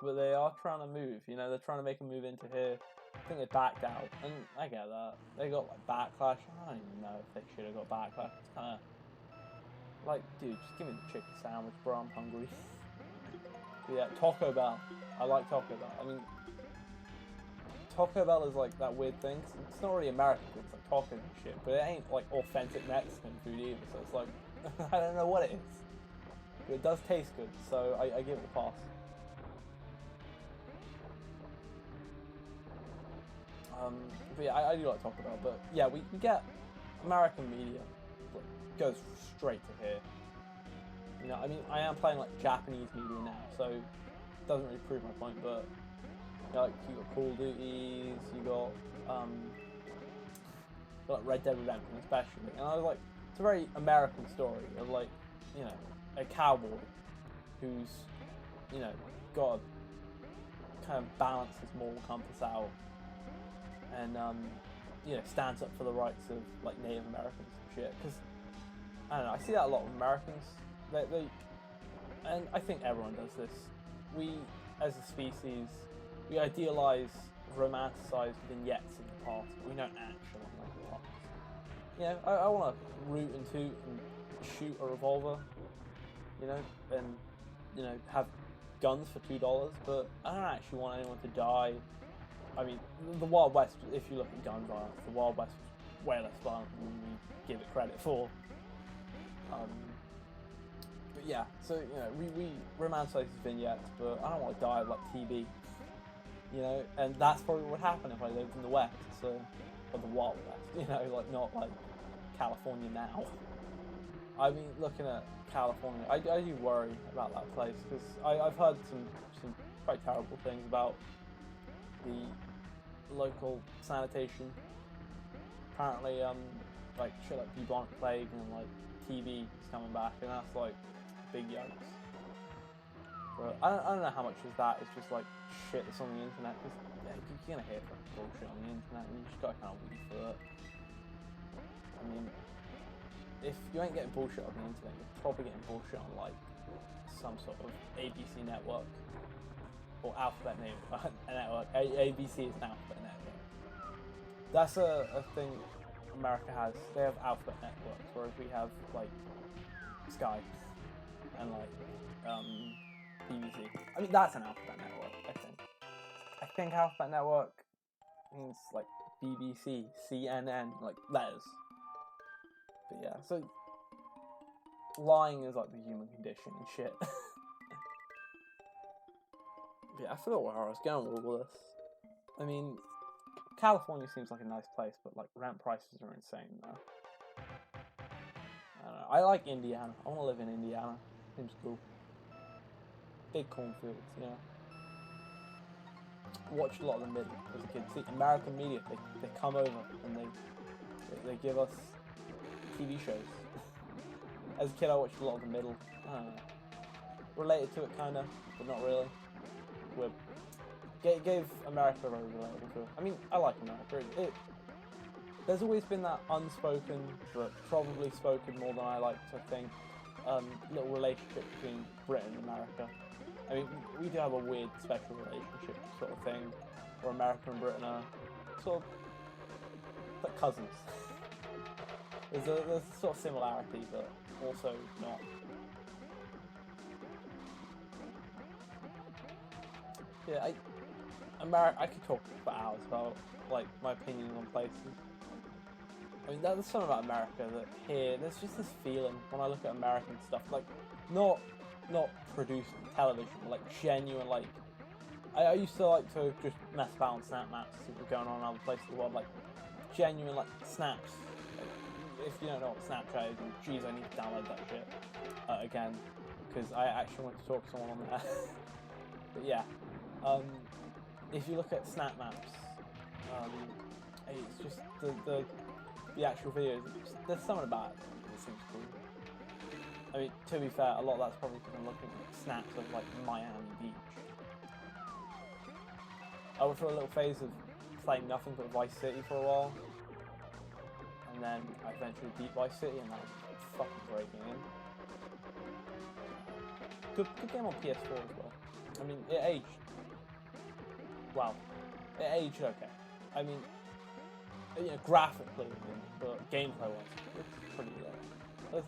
but they are trying to move. You know, they're trying to make a move into here. I think they backed out, and I get that. They got like backlash. I don't even know if they should have got backlash. It's kind of like, dude, just give me the chicken sandwich, bro. I'm hungry. But yeah, Taco Bell. I like Taco Bell. I mean, Taco Bell is like that weird thing. It's not really American. It's like tacos and shit, but it ain't like authentic Mexican food either. So it's like I don't know what it is, but it does taste good. So I give it a pass. But yeah, I do like Taco Bell, but yeah, we get American media goes straight to here. You know, I mean, I am playing like Japanese media now, so it doesn't really prove my point. But you know, like you got Call of Duties, you got like Red Dead Redemption, especially, and I was like, it's a very American story of like, you know, a cowboy who's, you know, got to kind of balance his moral compass out. And you know, stands up for the rights of like Native Americans and shit. Because I don't know, I see that a lot of Americans. They and I think everyone does this. We, as a species, we idealize, romanticize vignettes of the past, but we don't actually like the past. You know, I want to root and toot and shoot a revolver. You know, and you know, have guns for $2, but I don't actually want anyone to die. I mean, the Wild West, if you look at gun violence, the Wild West was way less violent than we give it credit for. But yeah, so, you know, we romanticize these vignettes, but I don't want to die of, like, TB. You know, and that's probably what would happen if I lived in the West, so, or the Wild West, you know, like, not, like, California now. I mean, looking at California, I do worry about that place, because I've heard some quite terrible things about the local sanitation. Apparently, like shit like bubonic plague and like TB is coming back, and that's like big yikes. But I don't know how much of that is just like shit that's on the internet, because you're gonna hear bullshit on the internet, and you just gotta kind of weed through it. I mean, if you ain't getting bullshit on the internet, you're probably getting bullshit on like some sort of ABC network. Or alphabet network. ABC is an alphabet network. That's a thing America has. They have alphabet networks, whereas we have like Sky and like BBC. I mean, that's an alphabet network. I think alphabet network means like BBC, CNN, like letters. But yeah, so lying is like the human condition and shit. Yeah, I forgot where I was going with all this. I mean, California seems like a nice place, but like rent prices are insane though. I don't know. I like Indiana. I want to live in Indiana. Seems cool. Big cornfields, you know. Watched a lot of the media as a kid. See, American media, they come over and they give us TV shows. As a kid, I watched a lot of the middle. Related to it, kinda, but not really. Gave America very relatable to it. I mean, I like America. There's always been that unspoken, but probably spoken more than I like to think, little relationship between Britain and America. I mean, we do have a weird special relationship sort of thing, where America and Britain are sort of like cousins. there's a sort of similarity, but also not. Yeah, I could talk for hours about like my opinions on places. I mean, there's something about America that here, there's just this feeling when I look at American stuff, like not produced television, but like genuine. Like I used to like to just mess about on Snap Maps, see what's going on in other places of the world, like genuine like snaps. Like, if you don't know what Snapchat is, then geez, I need to download that shit again because I actually want to talk to someone on there. But yeah. If you look at Snap Maps, it's just the actual videos. There's something about it that seems cool. I mean, to be fair, a lot of that's probably because I'm looking at snaps of like Miami Beach. I went through a little phase of playing nothing but Vice City for a while, and then I eventually beat Vice City, and that was a fucking great game. Good game on PS4 as well. I mean, it aged. Well, it aged okay. I mean, you know, graphically, but gameplay-wise, it's pretty good.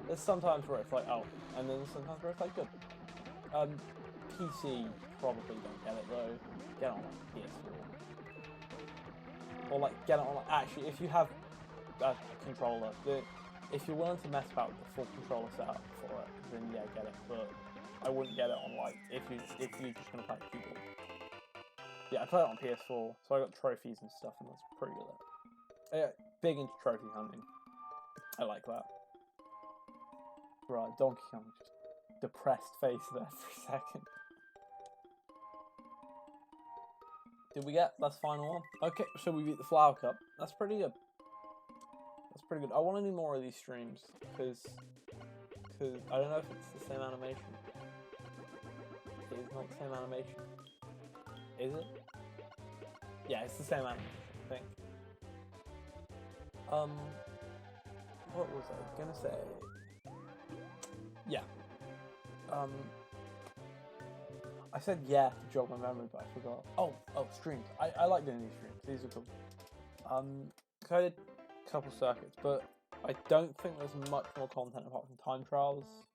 There's sometimes where it's like, oh, and then there's sometimes where it's like, good. PC probably don't get it though. Get it on like PS4, or like get it on like, actually, if you have a controller, if you're willing to mess about with the full controller setup for it, then yeah, get it. But I wouldn't get it on like if you're just gonna play keyboard. Yeah, I played it on PS4, so I got trophies and stuff, and that's pretty good. Yeah, big into trophy hunting. I like that. Right, Donkey Kong, just depressed face there for a second. Did we get that's final one? Okay, so we beat the Flower Cup. That's pretty good. That's pretty good. I want to do more of these streams because I don't know if it's the same animation. It is not the same animation. Is it? Yeah, it's the same animation, I think. What was I gonna say? Yeah. I said yeah to jog my memory, but I forgot. Oh, streams. I like doing these streams. These are cool. So I did a couple circuits, but I don't think there's much more content apart from time trials.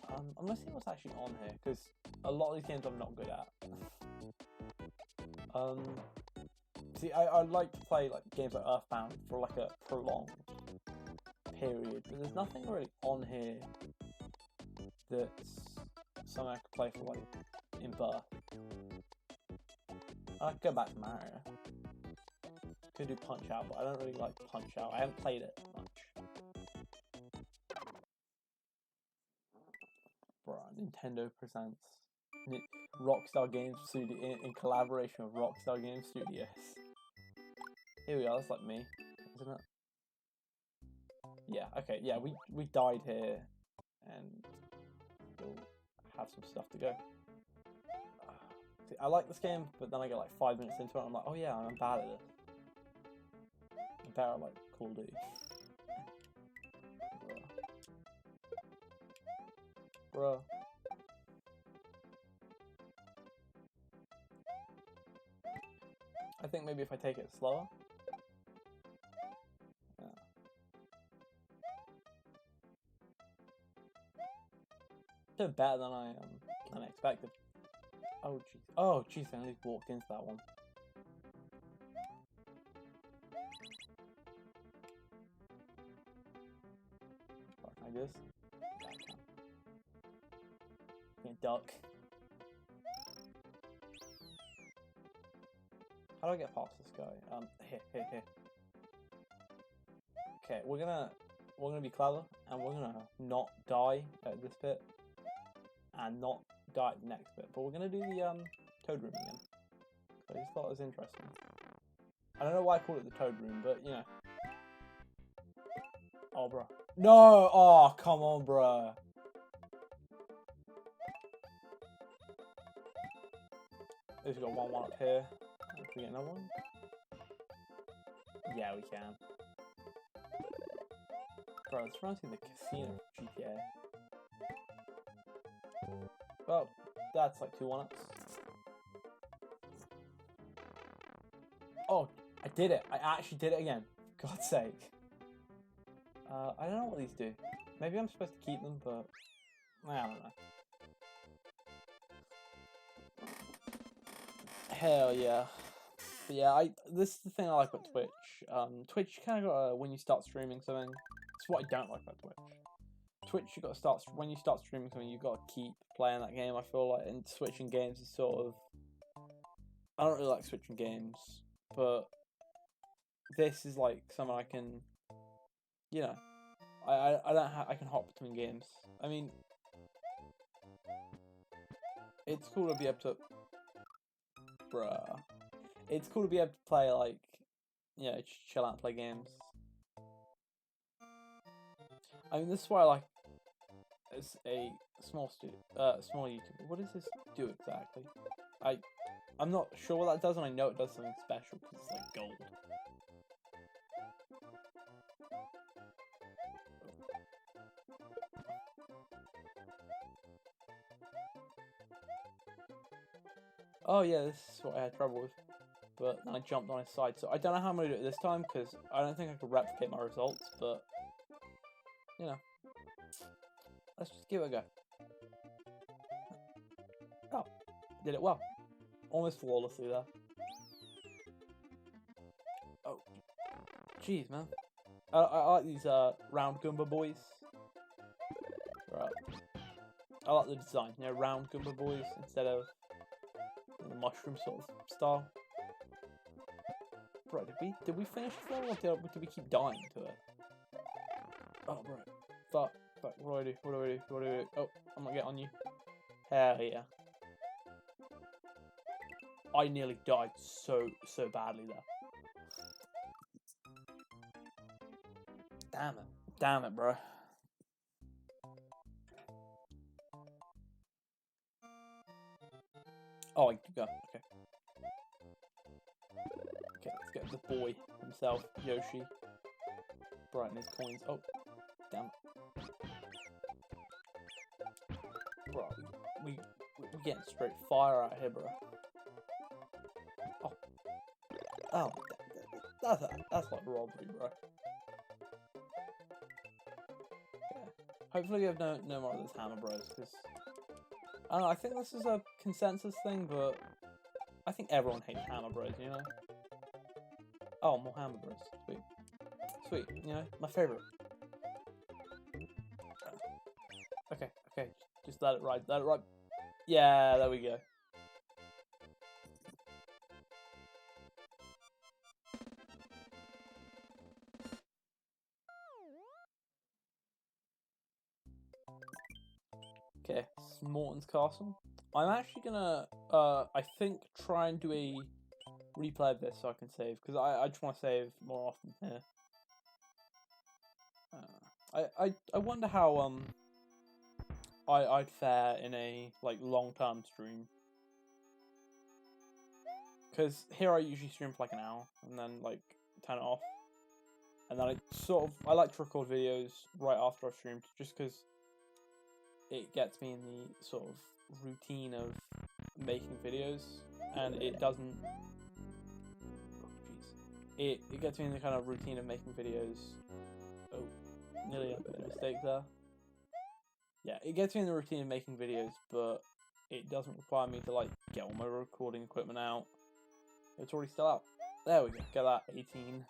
I'm gonna see what's actually on here, because a lot of these games I'm not good at. See, I'd like to play like games like Earthbound for like a prolonged period, but there's nothing really on here that's something I could play for like in birth. I could go back to Mario. Could do Punch Out, but I don't really like Punch Out. I haven't played it much. Bruh, Nintendo presents Rockstar Games Studio in collaboration with Rockstar Games Studios. Here we are, that's like me, isn't it? Yeah, okay, yeah, we died here, and we'll have some stuff to go. See, I like this game, but then I get like 5 minutes into it, and I'm like, oh yeah, I'm bad at this. I'm better at like Call of Duty. Bruh. I think maybe if I take it slower. Yeah. Did better than I expected. Oh jeez. Oh jeez, I only walked into that one. Can I do this? Yeah, I can. Duck. How do I get past this guy? Here. Okay, we're gonna be clever, and we're gonna not die at this bit, and not die at the next bit. But we're gonna do the Toad Room again. So I just thought it was interesting. I don't know why I call it the Toad Room, but you know. Oh, bro. No! Oh, come on, bro. We've got 1-1 up here. Can we get another one? Yeah, we can. Bro, it's running the casino GTA. Well, that's like 2 1-ups. Oh, I did it. I actually did it again. For God's sake. I don't know what these do. Maybe I'm supposed to keep them, but I don't know. Hell yeah. But yeah, this is the thing I like about Twitch. Twitch, you kind of gotta, when you start streaming something, it's what I don't like about Twitch. Twitch, you gotta start, when you start streaming something, you gotta keep playing that game, I feel like, and switching games is sort of, I don't really like switching games, but this is like something I can, you know, I can hop between games. I mean, it's cool to be able to, bruh. It's cool to be able to play, like, you know, chill out and play games. I mean, this is why I like as a small small YouTuber. What does this do exactly? I'm not sure what that does, and I know it does something special because it's like gold. Oh yeah, this is what I had trouble with. But then I jumped on his side, so I don't know how I'm going to do it this time, because I don't think I can replicate my results, but, you know, let's just give it a go. Oh, did it well. Almost flawlessly there. Oh, jeez, man. I like these round Goomba boys. Right. I like the design, you know, round Goomba boys instead of the mushroom sort of style. Bro, did we finish this level, or did we keep dying to it? Oh, bro. Fuck. What do I do? What do I do? What do I do? Oh, I'm gonna get on you. Hell yeah. I nearly died so badly there. Damn it. Damn it, bro. Oh, I can go. Okay. Okay, let's get the boy himself, Yoshi. Brighten his coins. Oh, damn it. Bro, we're getting straight fire out here, bro. Oh. Oh, that's like robbery, bro. Yeah. Hopefully we have no more of those Hammer Bros, because I don't know, I think this is a consensus thing, but I think everyone hates Hammer Bros, you know? Oh, more Hammer Bros. Sweet. Sweet, you know, my favorite. Okay, just let it ride, Yeah, there we go. Okay, Morton's Castle. I'm actually gonna, I think, try and do a replay of this so I can save, because I just want to save more often here. I wonder how, I'd fare in a, like, long-term stream. Because here I usually stream for, like, an hour, and then, like, turn it off. And then I like to record videos right after I've streamed, just because it gets me in the sort of routine of making videos, and it doesn't... Oh, jeez. It gets me in the kind of routine of making videos... Oh, nearly a mistake there. Yeah, it gets me in the routine of making videos, but it doesn't require me to, like, get all my recording equipment out. It's already still out. There we go, get that, 18.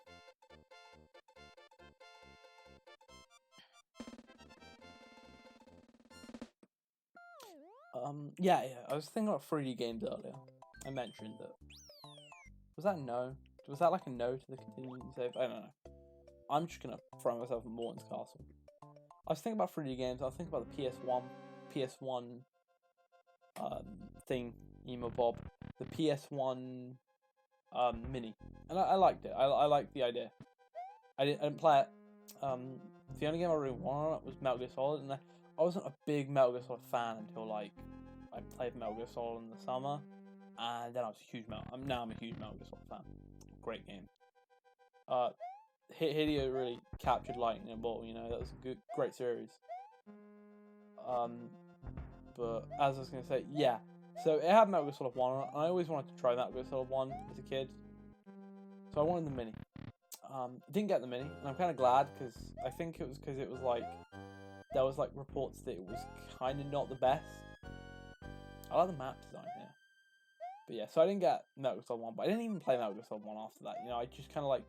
Yeah, I was thinking about 3D games earlier. I mentioned that. Was that no? Was that like a no to the continuing save? I don't know. I'm just gonna throw myself in Morton's Castle. I was thinking about 3D games. I was thinking about the PS1 thing, Emo Bob, the PS1 Mini, and I liked it. I liked the idea. I didn't play it. the only game I really wanted on it was Metal Gear Solid, and I wasn't a big Metal Gear Solid fan until like I played Metal Gear Solid in the summer, and then I was a huge Metal. Now I'm a huge Metal Gear Solid fan. Great game. Hideo really captured lightning in a bottle. You know, that was a great series. But as I was gonna say, yeah. So it had Metal Gear Solid 1 on it, and I always wanted to try Metal Gear Solid 1 as a kid. So I wanted the mini. Didn't get the mini, and I'm kind of glad, because I think it was because it was like, there was like reports that it was kind of not the best. I like the map design here. But yeah, so I didn't get Metal Gear Solid 1, but I didn't even play Metal Gear Solid 1 after that. You know, I just kind of like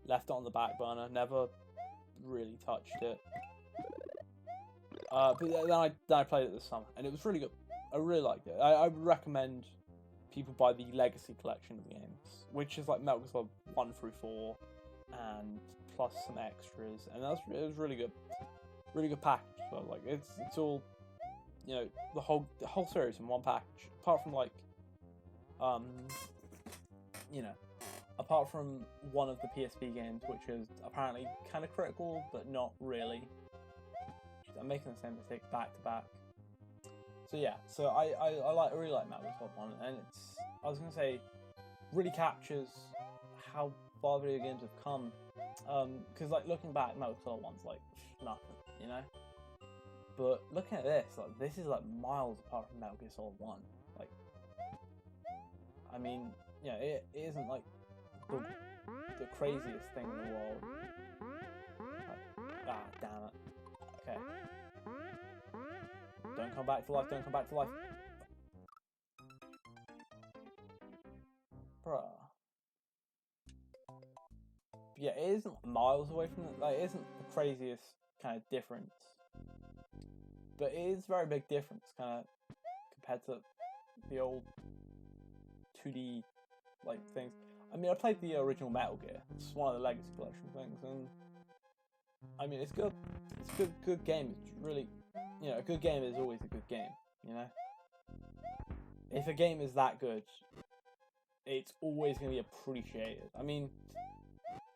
left it on the back burner, never really touched it. But then I played it this summer, and it was really good. I really liked it. I would recommend people buy the Legacy collection of games, which is like Metal Gear Solid 1 through 4, and plus some extras, and it was really good package. So like it's all, you know, the whole series in one package. Apart from like, you know, apart from one of the PSP games, which is apparently kind of critical, but not really. I'm making the same mistake back to back. So yeah, so I really like Metal Gear Solid 1, and I was gonna say, really captures how far video games have come. Because like looking back, Metal Gear Solid 1's like nothing, you know. But looking at this, like this is like miles apart from Metal Gear Solid 1. Like, I mean, yeah, it isn't like the craziest thing in the world. Like, damn it. Okay. Don't come back to life, don't come back to life. Bruh. Yeah, it isn't miles away from it. Like, it isn't the craziest kind of difference. But it is a very big difference, kind of, compared to the old 2D, like, things. I mean, I played the original Metal Gear. It's one of the Legacy Collection things, and I mean, it's good. It's a good game. It's really, you know, a good game is always a good game, you know? If a game is that good, it's always going to be appreciated. I mean,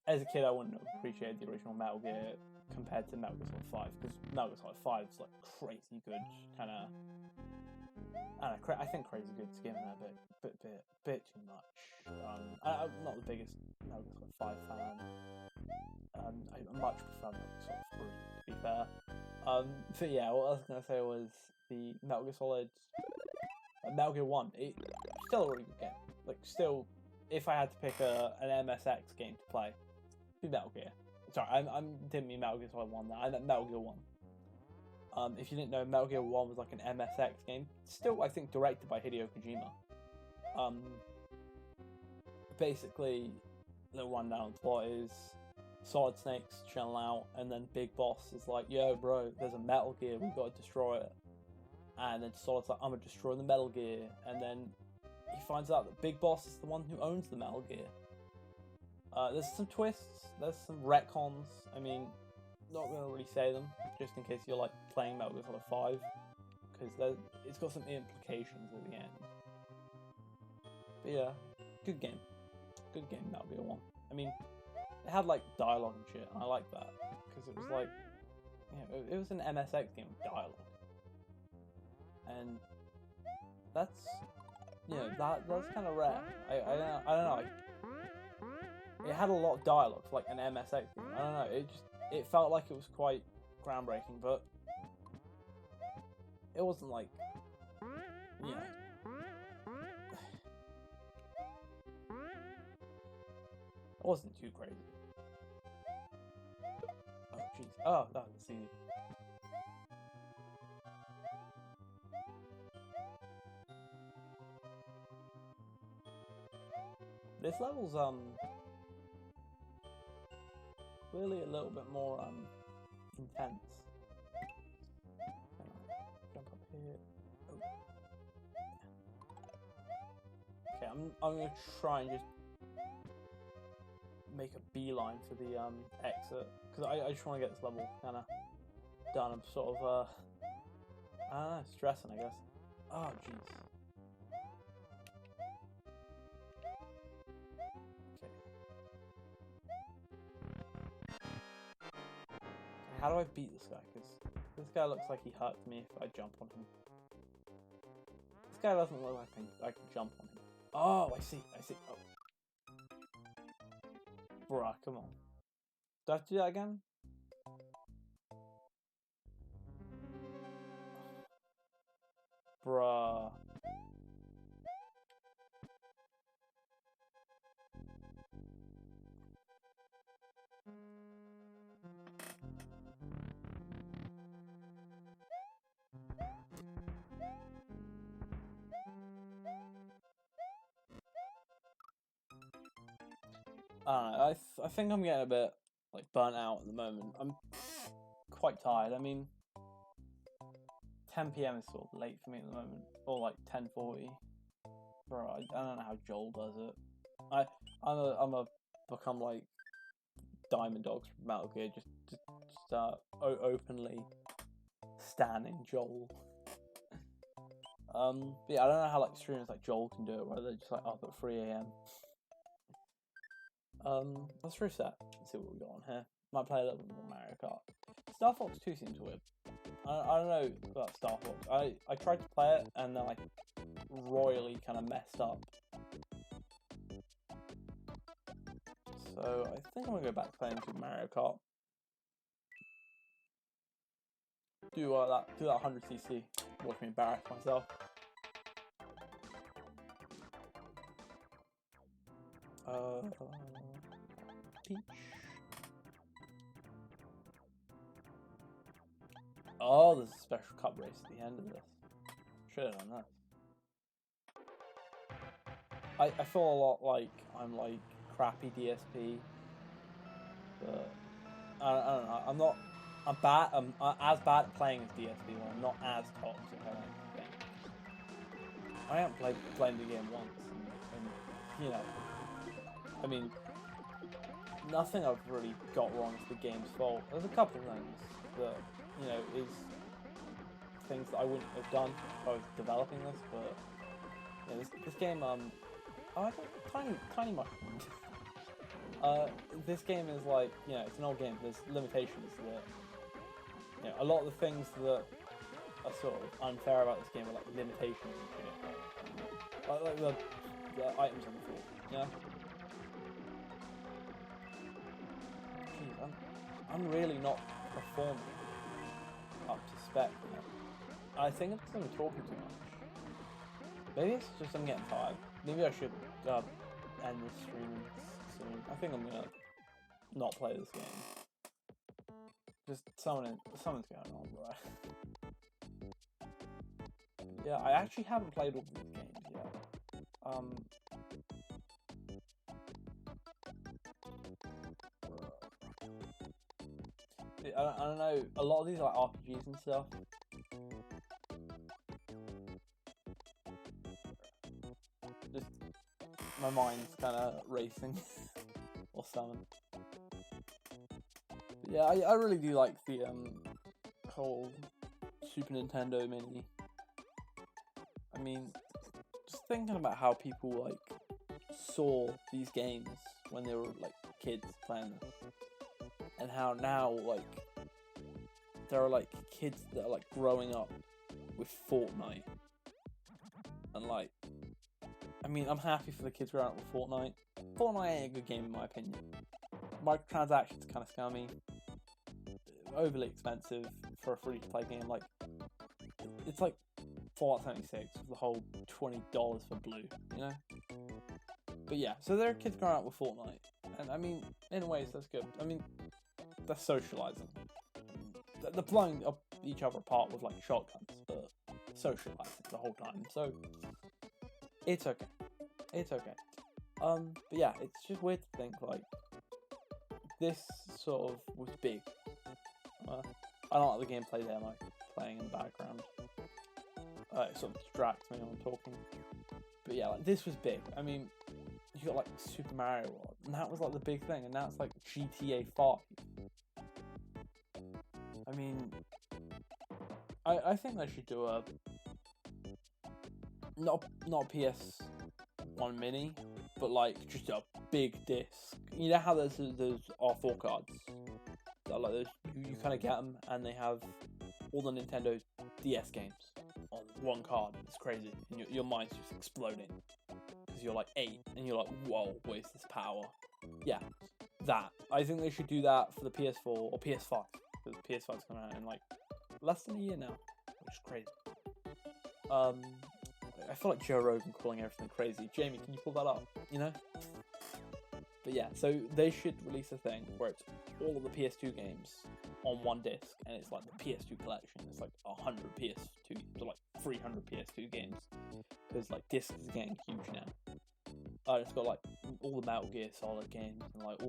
as a kid, I wouldn't have appreciated the original Metal Gear compared to Metal Gear Solid 5, because Metal Gear Solid 5 is like crazy good, kind of. I think crazy good's given that a bit too much. I'm not the biggest Metal Gear Solid 5 fan. I much prefer Metal Gear Solid 3, to be fair. But yeah, what I was gonna say was the Metal Gear Solid, Metal Gear 1. It's still a really good game. Like, still, if I had to pick an MSX game to play, it'd be Metal Gear. Sorry, I didn't mean Metal Gear Solid 1. I meant Metal Gear 1. If you didn't know, Metal Gear 1 was like an MSX game. Still, I think, directed by Hideo Kojima. Basically, the rundown plot is Solid Snake's chilling out, and then Big Boss is like, yo, bro, there's a Metal Gear, we've got to destroy it. And then Solid's like, I'm going to destroy the Metal Gear. And then he finds out that Big Boss is the one who owns the Metal Gear. There's some twists, there's some retcons. I mean, not going to really say them, just in case you're like playing Metal Gear Solid 5, because it's got some implications at the end. But yeah, good game, Metal Gear 1. I mean, it had like dialogue and shit, and I like that, because it was like, you know, it was an MSX game with dialogue, and that's, you know, that's kind of rare. I don't know. It had a lot of dialogue for like an MSX game. I don't know. It felt like it was quite groundbreaking, but it wasn't like, you know. It wasn't too crazy. Oh jeez. Oh, that was easy. This level's really a little bit more intense. Jump up here. Oh. Okay, I'm gonna try and just make a beeline for the exit, because I just want to get this level kind of done. I'm sort of I don't know, stressing, I guess. Oh jeez. how do I beat this guy? Because this guy looks like he hurts me if I jump on him. This guy doesn't look like I can jump on him. Oh, I see. Oh. Bruh, come on. Do I have to do that again? Bruh. I don't know, I think I'm getting a bit like burnt out at the moment. I'm quite tired. I mean, 10 PM is sort of late for me at the moment, or like 10:40. Bro, I don't know how Joel does it. I'm a become like Diamond Dogs from Metal Gear, just openly standing Joel. But yeah, I don't know how like streamers like Joel can do it, where they're just like up at 3 AM. Let's reset and see what we got on here. Might play a little bit more Mario Kart. Star Fox 2 seems weird. I don't know about Star Fox. I tried to play it and then I royally kind of messed up. So I think I'm gonna go back to playing Super Mario Kart. Do that 100cc. Watch me embarrass myself. Peach. Oh, there's a special cup race at the end of this. Should have done that. I feel a lot like I'm like crappy DSP, but I don't know. I'm as bad at playing as DSP, but I'm not as toxic. I don't think. I haven't played the game once, and you know, I mean, nothing I've really got wrong is the game's fault. There's a couple of things that, you know, is things that I wouldn't have done if I was developing this, but you know, this game, oh, I got tiny mushrooms. This game is like, you know, it's an old game. There's limitations that, you know, a lot of the things that are sort of unfair about this game are like limitations and shit. Like the items on the floor, yeah. Jeez, I'm really not performing up to spec. You know? I think it's because I'm talking too much. Maybe it's just I'm getting tired. Maybe I should end this stream soon. I think I'm gonna not play this game. Just something's going on, right? Yeah, I actually haven't played all these games yet. I don't know. A lot of these are like RPGs and stuff. Just my mind's kind of racing or something. But yeah, I really do like the whole Super Nintendo Mini. I mean, just thinking about how people like saw these games when they were like kids playing them, and how now like there are like kids that are like growing up with Fortnite, and like, I mean, I'm happy for the kids growing up with Fortnite. Fortnite ain't a good game in my opinion. Microtransactions kind of scummy, overly expensive for a free-to-play game. Like, it's like Fallout 76 with the whole $20 for blue, you know? But yeah, so there are kids growing up with Fortnite, and I mean, in ways that's good. I mean, they're socializing. They're blowing up each other apart with like shotguns, but socializing the whole time. So it's okay. It's okay. But yeah, it's just weird to think like this sort of was big. I don't like the gameplay there, like playing in the background. It sort of distracts me when I'm talking. But yeah, like this was big. I mean, you got like Super Mario World, and that was like the big thing, and now it's like GTA 5. I mean, I think they should do a not PS1 mini, but like just a big disc. You know how there's R4 cards that are like those you kind of get them, and they have all the Nintendo DS games on one card. It's crazy, and your mind's just exploding because you're like 8, and you're like, whoa, what is this power? Yeah, that. I think they should do that for the PS4 or PS5, because PS5's coming out in like less than a year now, which is crazy. I feel like Joe Rogan calling everything crazy. Jamie, can you pull that up? You know? But yeah, so they should release a thing where it's all of the PS2 games on one disc, and it's like the PS2 collection. It's like 100 PS2, so like 300 PS2 games, because like discs is getting huge now. It's got like all the Metal Gear Solid games, and like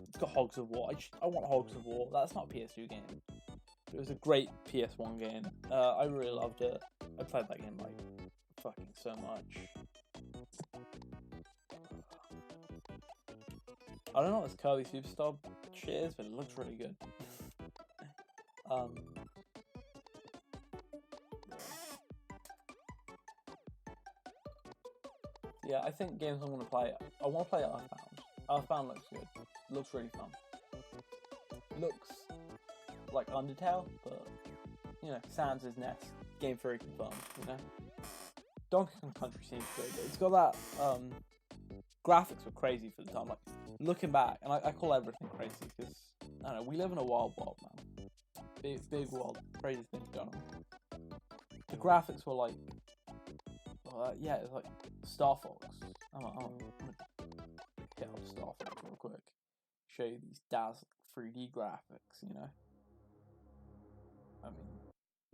it's got Hogs of War. I want Hogs of War. That's not a PS2 game. It was a great PS1 game. I really loved it. I played that game like fucking so much. I don't know what this Kirby Superstar shit is, but it looks really good. Yeah, I think games I'm gonna play. I want to play Earthbound. Earthbound looks good. It looks really fun. Looks like Undertale, but you know, Sans' SNES. Game theory confirmed. You know, Donkey Kong Country seems good. It's got that. Graphics were crazy for the time. Like looking back, and I call everything crazy because I don't know. We live in a wild world, man. Big world, crazy things going on. The graphics were like, yeah, it's like Star Fox. I'm gonna hit up Star Fox real quick. Show you these dazzling 3D graphics. You know, I mean,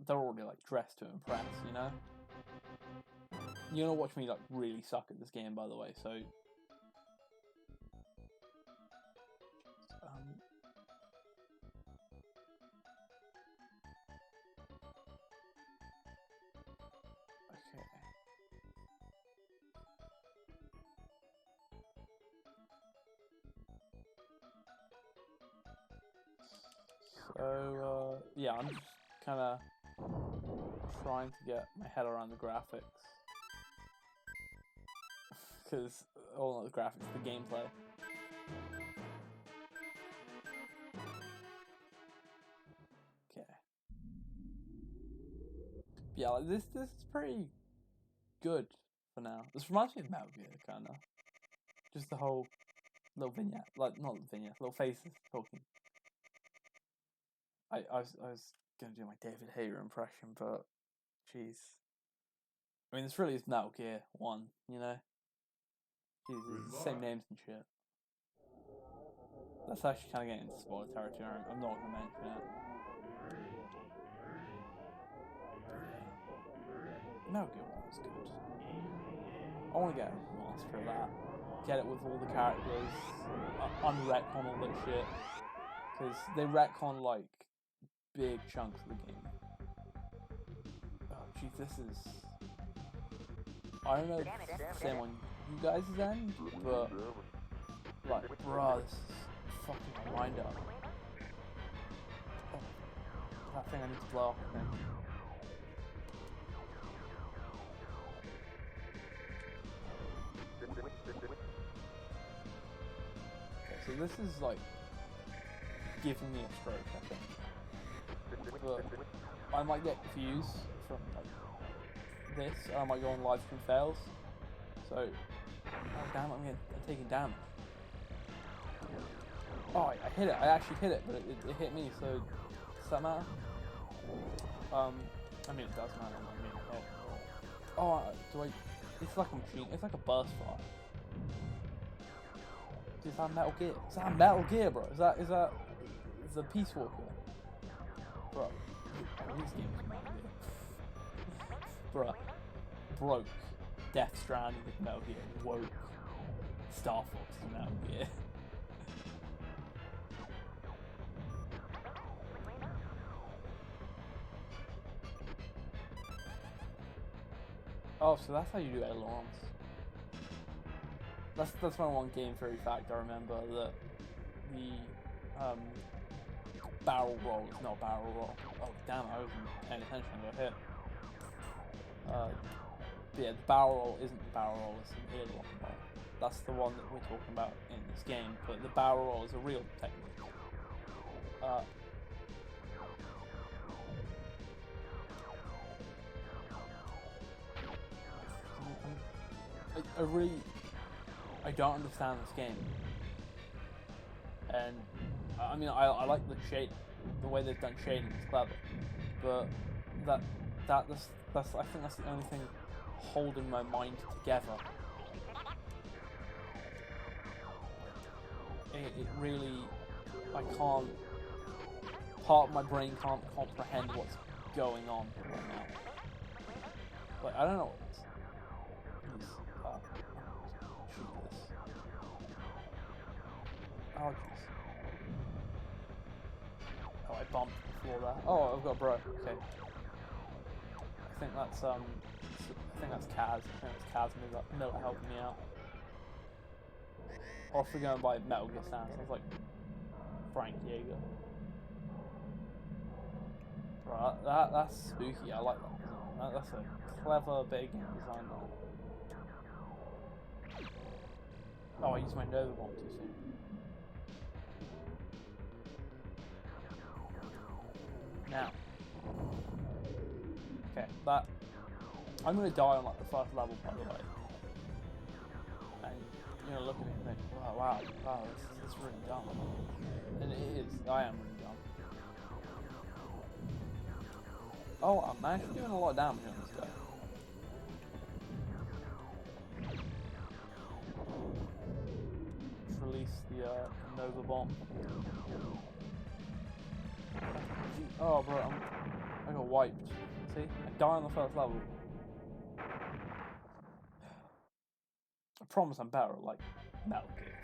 they're already like dressed to impress. You know. You're gonna watch me like really suck at this game, by the way. So. So, yeah, I'm just kind of trying to get my head around the graphics. Because, not the graphics, the gameplay. Okay. Yeah, like this is pretty good for now. This reminds me of Metal Gear, kind of. Just the whole little vignette. Like, not the vignette, little faces talking. I was going to do my David Hayter impression, but jeez. I mean, this really is Metal Gear 1, you know? Jeez, it's the same names and shit. That's actually kind of getting into spoiler territory. I'm not going to mention it. Metal Gear 1 was good. I want to get a remaster of that. Get it with all the characters. Unretcon all that shit. Because they retcon, like, big chunks of the game. Oh, jeez, this is... I don't know if it's the same on you guys' end, but... Like, bruh, this is fucking wind up. Oh, that thing I need to blow up, I think. Okay, so this is, like, giving me a stroke, I think. But I might get views from like this, and I might go on live stream fails. So, oh damn, I'm taking damage. Oh, I hit it. I actually hit it, but it hit me. So, does that matter? I mean, it does matter. I mean, do I? It's like a machine. It's like a burst fire. Is that Metal Gear? Is that Metal Gear, bro? Is that the Peace Walker? Bro, these games are Metal Gear. Bro, broke Death Stranding with Metal Gear, woke Star Fox with Metal Gear. Oh, so that's how you do ailerons. That's my one game theory fact I remember, that the barrel roll is not barrel roll. Oh damn, I wasn't paying attention, I got hit. But yeah, the barrel roll isn't the barrel roll, it's an aileron roll. That's the one that we're talking about in this game, but the barrel roll is a real technique. I don't understand this game. And I mean, I like the way they've done shading is clever, but that's I think that's the only thing holding my mind together. It really, I can't. Part of my brain can't comprehend what's going on right now. Like, I don't know what it is. Shoot this. Oh, jeez. Oh, I bumped the floor there. Oh, I've got a bro. Okay. I think that's Kaz. I think that's Kaz Miller helping me out. Or if we're going by Metal Gear Sound, sounds like Frank Yeager. Right, that's spooky. I like that. That's a clever bit of game design there. Oh, I used my Nova Bomb too soon. Now. Okay, that... I'm gonna die on like the first level, by the way. And you're gonna look at me and think, wow, that's really dumb. And it is. I am really dumb. Oh, I'm actually doing a lot of damage on this guy. Let's release the Nova Bomb. Oh, bro, I got wiped. See? I die on the first level. I promise I'm better at, like, Metal Gear.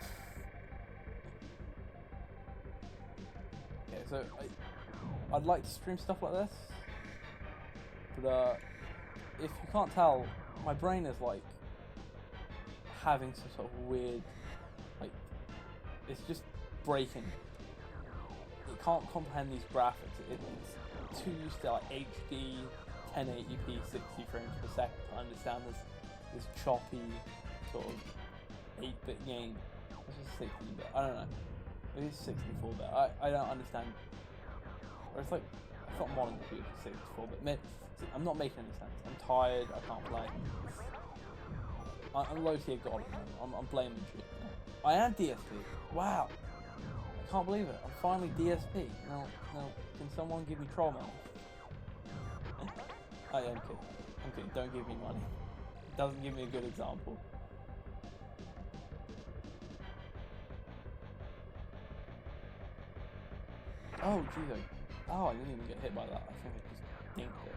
Okay, so I'd like to stream stuff like this. But if you can't tell, my brain is like having some sort of weird, like, it's just breaking. It can't comprehend these graphics. It's too used to like HD, 1080p, 60 frames per second to understand this choppy sort of 8-bit game. This is 16-bit. I don't know. Maybe it's 64-bit. I don't understand. Or it's like, I thought modern computers were 64-bit. I'm not making any sense. I'm tired. I can't play. I'm low tier god. I'm blaming shit. You know? I am DSP. Wow. I can't believe it. I'm finally DSP. No. Can someone give me trauma? I am kidding. I'm kidding. Don't give me money. Doesn't give me a good example. Oh, jeez. Oh, I didn't even get hit by that. I think I just dinked it.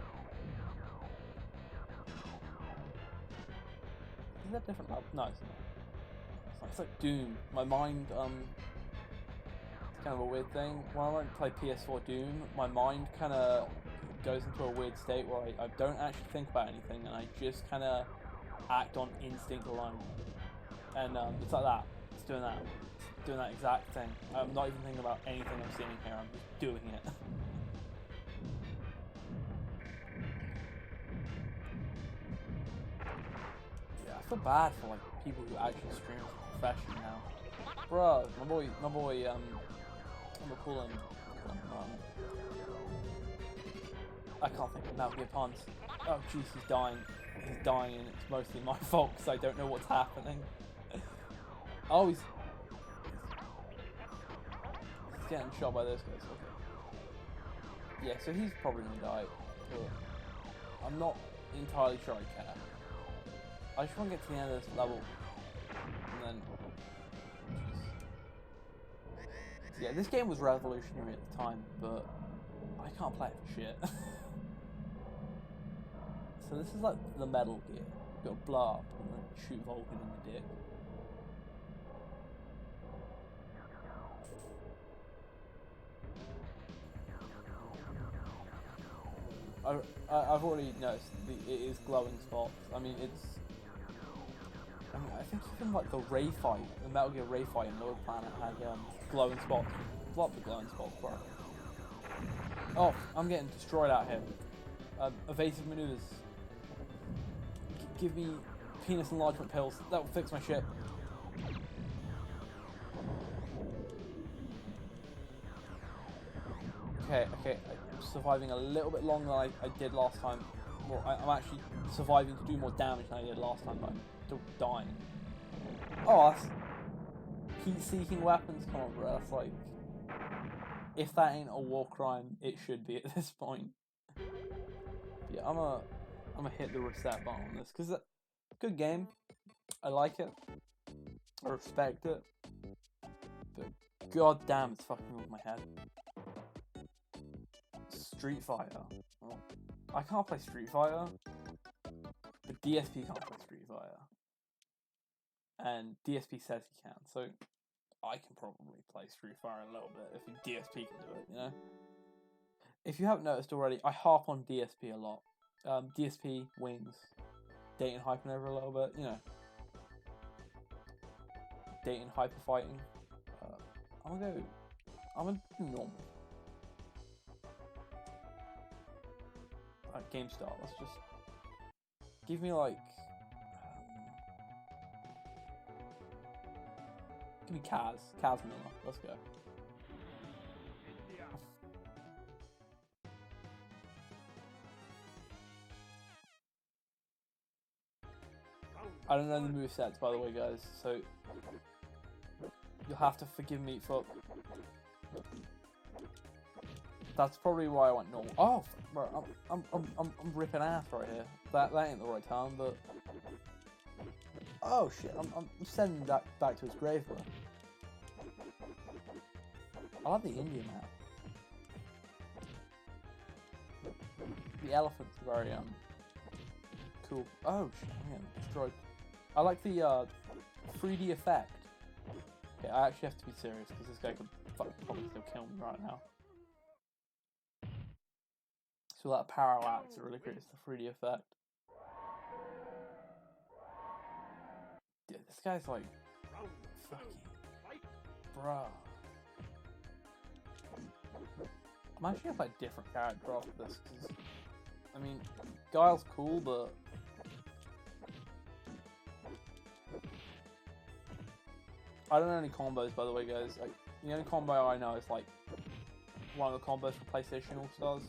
Is that different level? No, it's not. It's like Doom. My mind, it's kind of a weird thing. When I went to play PS4 Doom, my mind kind of goes into a weird state where I don't actually think about anything and I just kind of act on instinct alone. And it's like that. It's doing that. It's doing that exact thing. I'm not even thinking about anything I'm seeing here. I'm just doing it. I feel bad for like people who actually stream professionally now. Bruh, my boy, I'm gonna call him, I can't think of Metal Gear puns. Oh jeez, he's dying and it's mostly my fault because I don't know what's happening. Oh, he's getting shot by those guys, okay. Yeah, so he's probably gonna die, but I'm not entirely sure I care. I just want to get to the end of this level, and then... Yeah, this game was revolutionary at the time, but I can't play it for shit. So this is like the Metal Gear. You've got to blow up and then shoot Vulcan in the dick. I've already noticed it is glowing spots. I mean, I think even like the Ray fight, the Metal Gear Ray fight in Lord Planet had glowing spots. Flop the glowing spots, bro. Oh, I'm getting destroyed out here. Evasive maneuvers. Give me penis enlargement pills. That will fix my shit. Okay. I'm surviving a little bit longer than I did last time. Well, I'm actually surviving to do more damage than I did last time, but still dying. Oh, that's heat-seeking weapons. Come on, bro. That's like, if that ain't a war crime, it should be at this point. Yeah, I'm gonna hit the reset button on this because good game. I like it. I respect it. But god damn, it's fucking with my head. Streetfighter. Oh, I can't play Streetfighter. But DSP can't play Streetfighter. And DSP says he can, so I can probably play Streetfighter a little bit if DSP can do it, you know? If you haven't noticed already, I harp on DSP a lot. DSP, Wings, Dayton Hypernova a little bit, you know. Dayton Hyper Fighting. I'm gonna do normal. Alright, game start. Let's just give me like give me Kaz Miller. Let's go. I don't know the movesets, by the way, guys, so you'll have to forgive me for. That's probably why I went normal. Oh, bro, I'm ripping ass right here. That ain't the right time, but oh shit, I'm sending that back to his grave, bro. I like the Indian map. The elephant's very cool. Oh shit, I'm getting destroyed. I like the 3D effect. Okay, I actually have to be serious because this guy could probably still kill me right now. So that parallax, it really creates the 3D effect. Dude, this guy's like fucking bro. I'm actually gonna play a different character after this because I mean, Guile's cool, but I don't know any combos, by the way, guys. Like, the only combo I know is like one of the combos for PlayStation All Stars.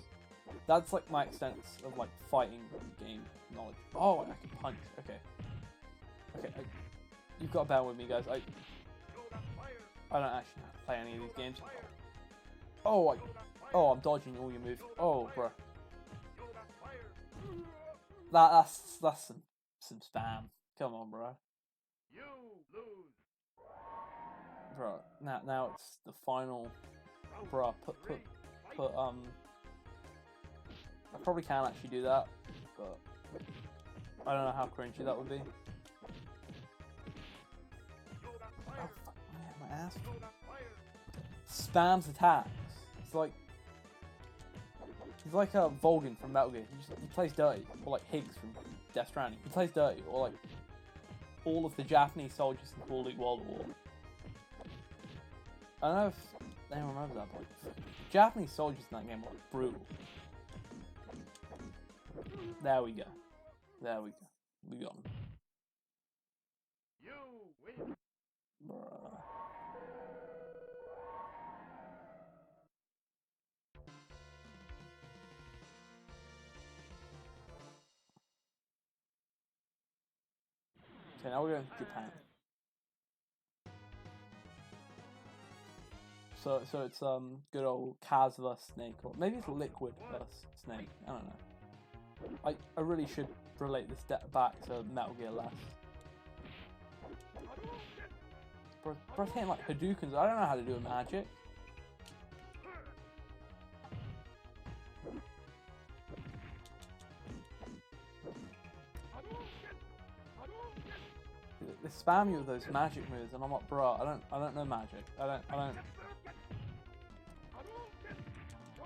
That's like my extent of like fighting game knowledge. Oh, I can punch. Okay. You've got to bear with me, guys. I don't actually know how to play any of these games. Oh, I'm dodging all your moves. Oh, bro. That's some spam. Come on, bro. You lose. Bro, now it's the final. Bro, put I probably can actually do that, but I don't know how cringy that would be. Oh fuck, my ass. Spams attacks. He's like a Volgin from Metal Gear. He plays dirty, or like Higgs from Death Stranding. He plays dirty, or like all of the Japanese soldiers in Call of Duty World War. I don't know if anyone remembers that, but Japanese soldiers in that game were like, brutal. There we go. We got him. You win. Bruh. Okay, now we're going to Japan. So it's good old Kaz vs Snake, or maybe it's Liquid vs Snake. I don't know. I really should relate this back to Metal Gear less. Bro, hitting like Hadoukens. I don't know how to do a magic. They spam you with those magic moves, and I'm like, bro, I don't know magic. I don't.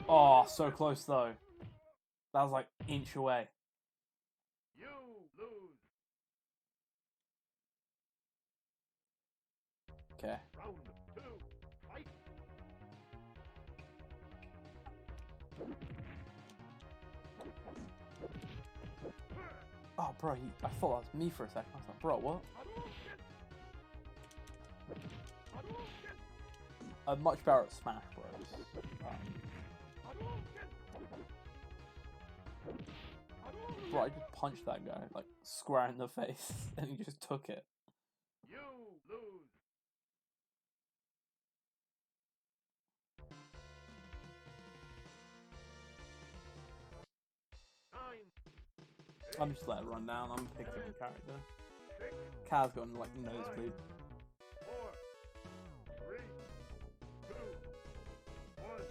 Oh, so close though. That was like inch away. You lose. Okay. Round 2, fight. Oh, bro, I thought that was me for a second. I was like, bro, what? I'm much better at Smash Bros. bro, I just punched that guy, like, square in the face, and he just took it. You lose. I'm just letting it run down. I'm picking a different character. Kaz got like nosebleed. 4, 3, 2, 1.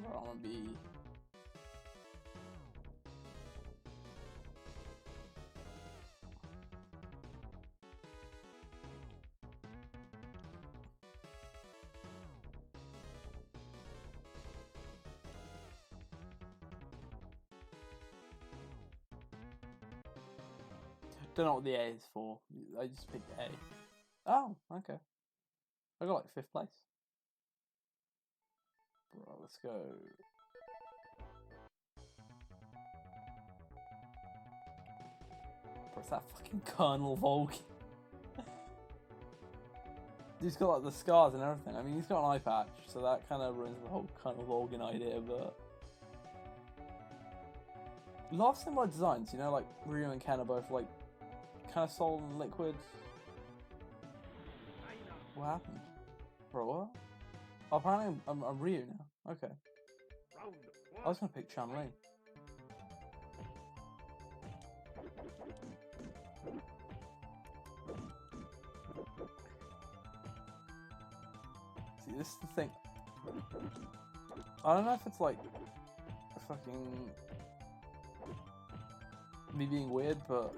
Where I'm gonna be. Don't know what the A is for. I just picked A. Oh, okay. I got like 5th place. Bro, let's go. Bro, it's that fucking Colonel Volk. He's got like the scars and everything. I mean, he's got an eye patch, so that kind of ruins the whole Colonel Volgan idea, but... Love similar designs, you know, like Ryu and Ken are both like kind of solid and liquid. What happened? Bro, what? Oh, apparently I'm Ryu now. Okay. I was gonna pick Chun-Li. See, this is the thing. I don't know if it's like fucking me being weird, but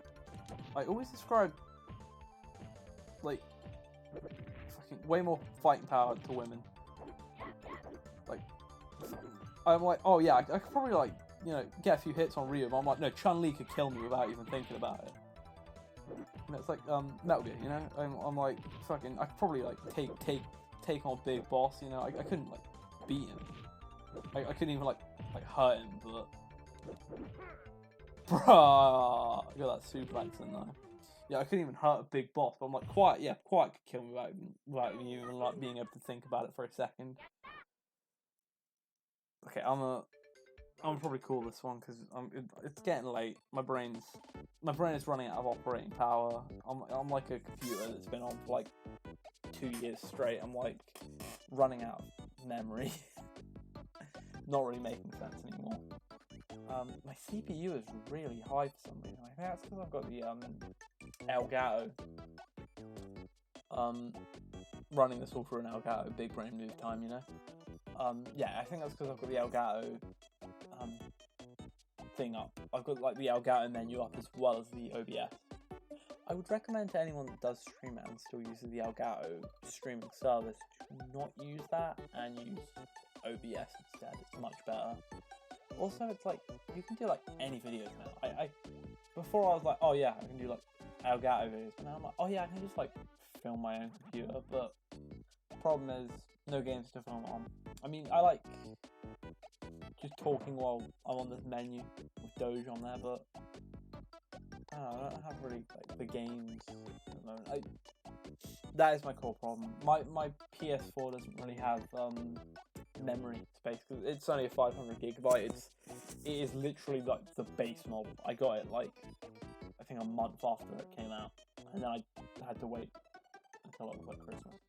I always describe like fucking way more fighting power to women. Like, I'm like, oh yeah, I could probably like, you know, get a few hits on Ryu, but I'm like, no, Chun-Li could kill me without even thinking about it. And it's like Metal Gear, you know. I'm like fucking, I could probably like take on Big Boss, you know. I couldn't like beat him. I couldn't even like hurt him, but bruh, I got that suplex in there. Yeah, I couldn't even hurt a Big Boss, but I'm like, Quiet could kill me without even like being able to think about it for a second. Okay, I'm probably call this one because it's getting late. My brain is running out of operating power. I'm like a computer that's been on for like 2 years straight. I'm like running out of memory. Not really making sense anymore. My CPU is really high for some reason. I think that's because I've got the Elgato. Running this all through an Elgato big brain move time, you know. Yeah, I think that's because I've got the Elgato thing up. I've got like the Elgato menu up as well as the OBS. I would recommend to anyone that does stream it and still uses the Elgato streaming service to not use that and use OBS instead. It's much better. Also, it's like you can do like any videos now. I before I was like, oh yeah, I can do like Elgato videos, but now I'm like, oh yeah, I can just like film my own computer. But the problem is no games to film on. I mean, I like just talking while I'm on this menu with Doge on there, but I don't have really like the games at the moment. That is my core problem. My PS4 doesn't really have memory space because it's only a 500 gigabyte. It is literally like the base model. I got it like I think a month after it came out, and then I had to wait until it was like Christmas.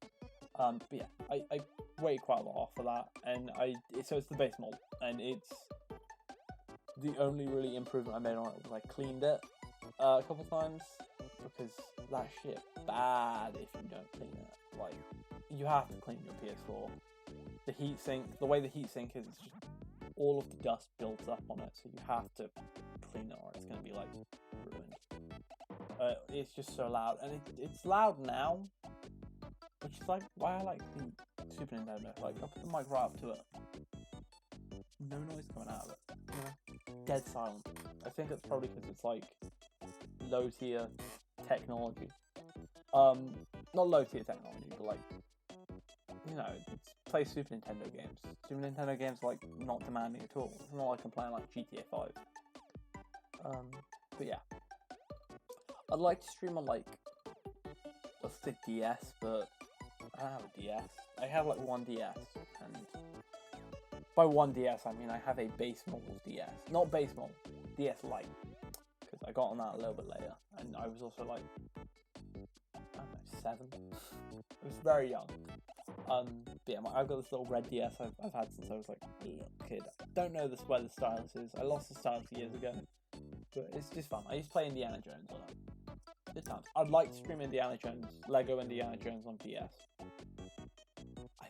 But yeah, I waited quite a lot for that, and so it's the base model, and it's the only really improvement I made on it was I cleaned it a couple times because that shit bad if you don't clean it. Like you have to clean your PS4. The heatsink, the way the heatsink is, it's just all of the dust builds up on it, so you have to clean it or it's going to be like ruined. It's just so loud, and it's loud now, which is like why I like the Super Nintendo. Like I put the mic right up to it, no noise coming out of it, you know? Dead silent. I think it's probably because it's like low tier technology. Not low tier technology, but like, you know, it's play Super Nintendo games. Super Nintendo games are like not demanding at all. It's not like I'm playing like GTA 5. But yeah, I'd like to stream on like a thick DS, but I don't have a DS. I have like one DS, and by one DS, I mean I have a base model DS. Not base model, DS Lite. Because I got on that a little bit later. And I was also like, I don't know, 7? I was very young. But yeah, I've got this little red DS I've had since I was like a little kid. Don't know where the stylus is. I lost the stylus years ago. But it's just fun. I used to play Indiana Jones on it. Good times. I'd like to stream Indiana Jones, Lego Indiana Jones on DS. I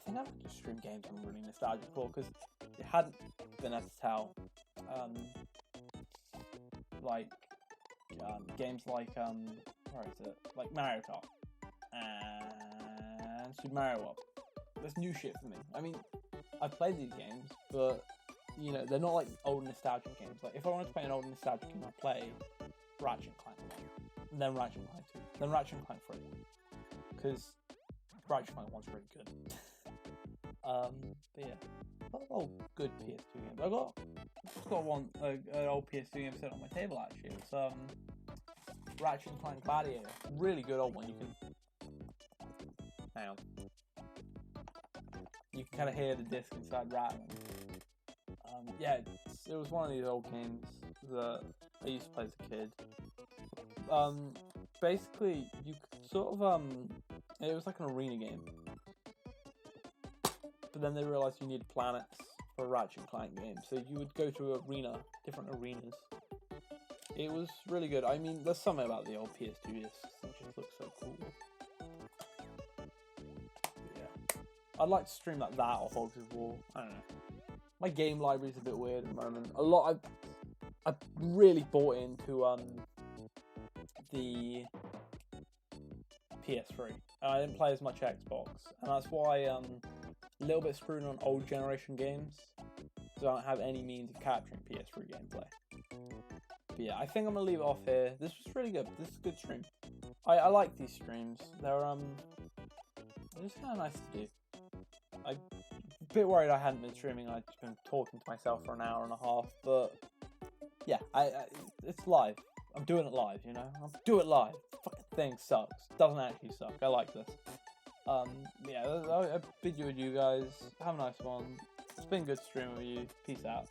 think I'd like to stream games I'm really nostalgic for, because it hadn't been able to tell. Games like, where is it? Like Mario Kart and Super Mario World. That's new shit for me. I mean, I've played these games, but, you know, they're not like old nostalgic games. Like, if I wanted to play an old nostalgic game, I'd play Ratchet and Clank 1, then Ratchet and Clank 2, then Ratchet and Clank 3. Because Ratchet and Clank 1's really good. But yeah, oh, good PS2 games. I've got one, an old PS2 game sitting on my table actually. It's Ratchet and Clank Gladiator. Really good old one. You can, hang on. You can kind of hear the disc inside rattling. Yeah, it was one of these old games that I used to play as a kid. Basically, you sort of it was like an arena game. But then they realised you needed planets for a Ratchet and Clank game, so you would go to different arenas. It was really good. I mean, there's something about the old PS2 discs that just looks so cool. But yeah, I'd like to stream like that or Hogs of War. I don't know. My game library's a bit weird at the moment. I've really bought into the PS3, and I didn't play as much Xbox, and that's why a little bit screwed on old generation games, because I don't have any means of capturing PS3 gameplay. But yeah, I think I'm gonna leave it off here. This was really good. This is a good stream. I like these streams. They're just kind of nice to do. I'm a bit worried I hadn't been streaming. I'd just been talking to myself for an hour and a half, but yeah, it's live. I'm doing it live, you know. I'll do it live. Fucking thing sucks. Doesn't actually suck. I like this. Yeah, I bid you adieu, guys. Have a nice one. It's been good streaming with you. Peace out.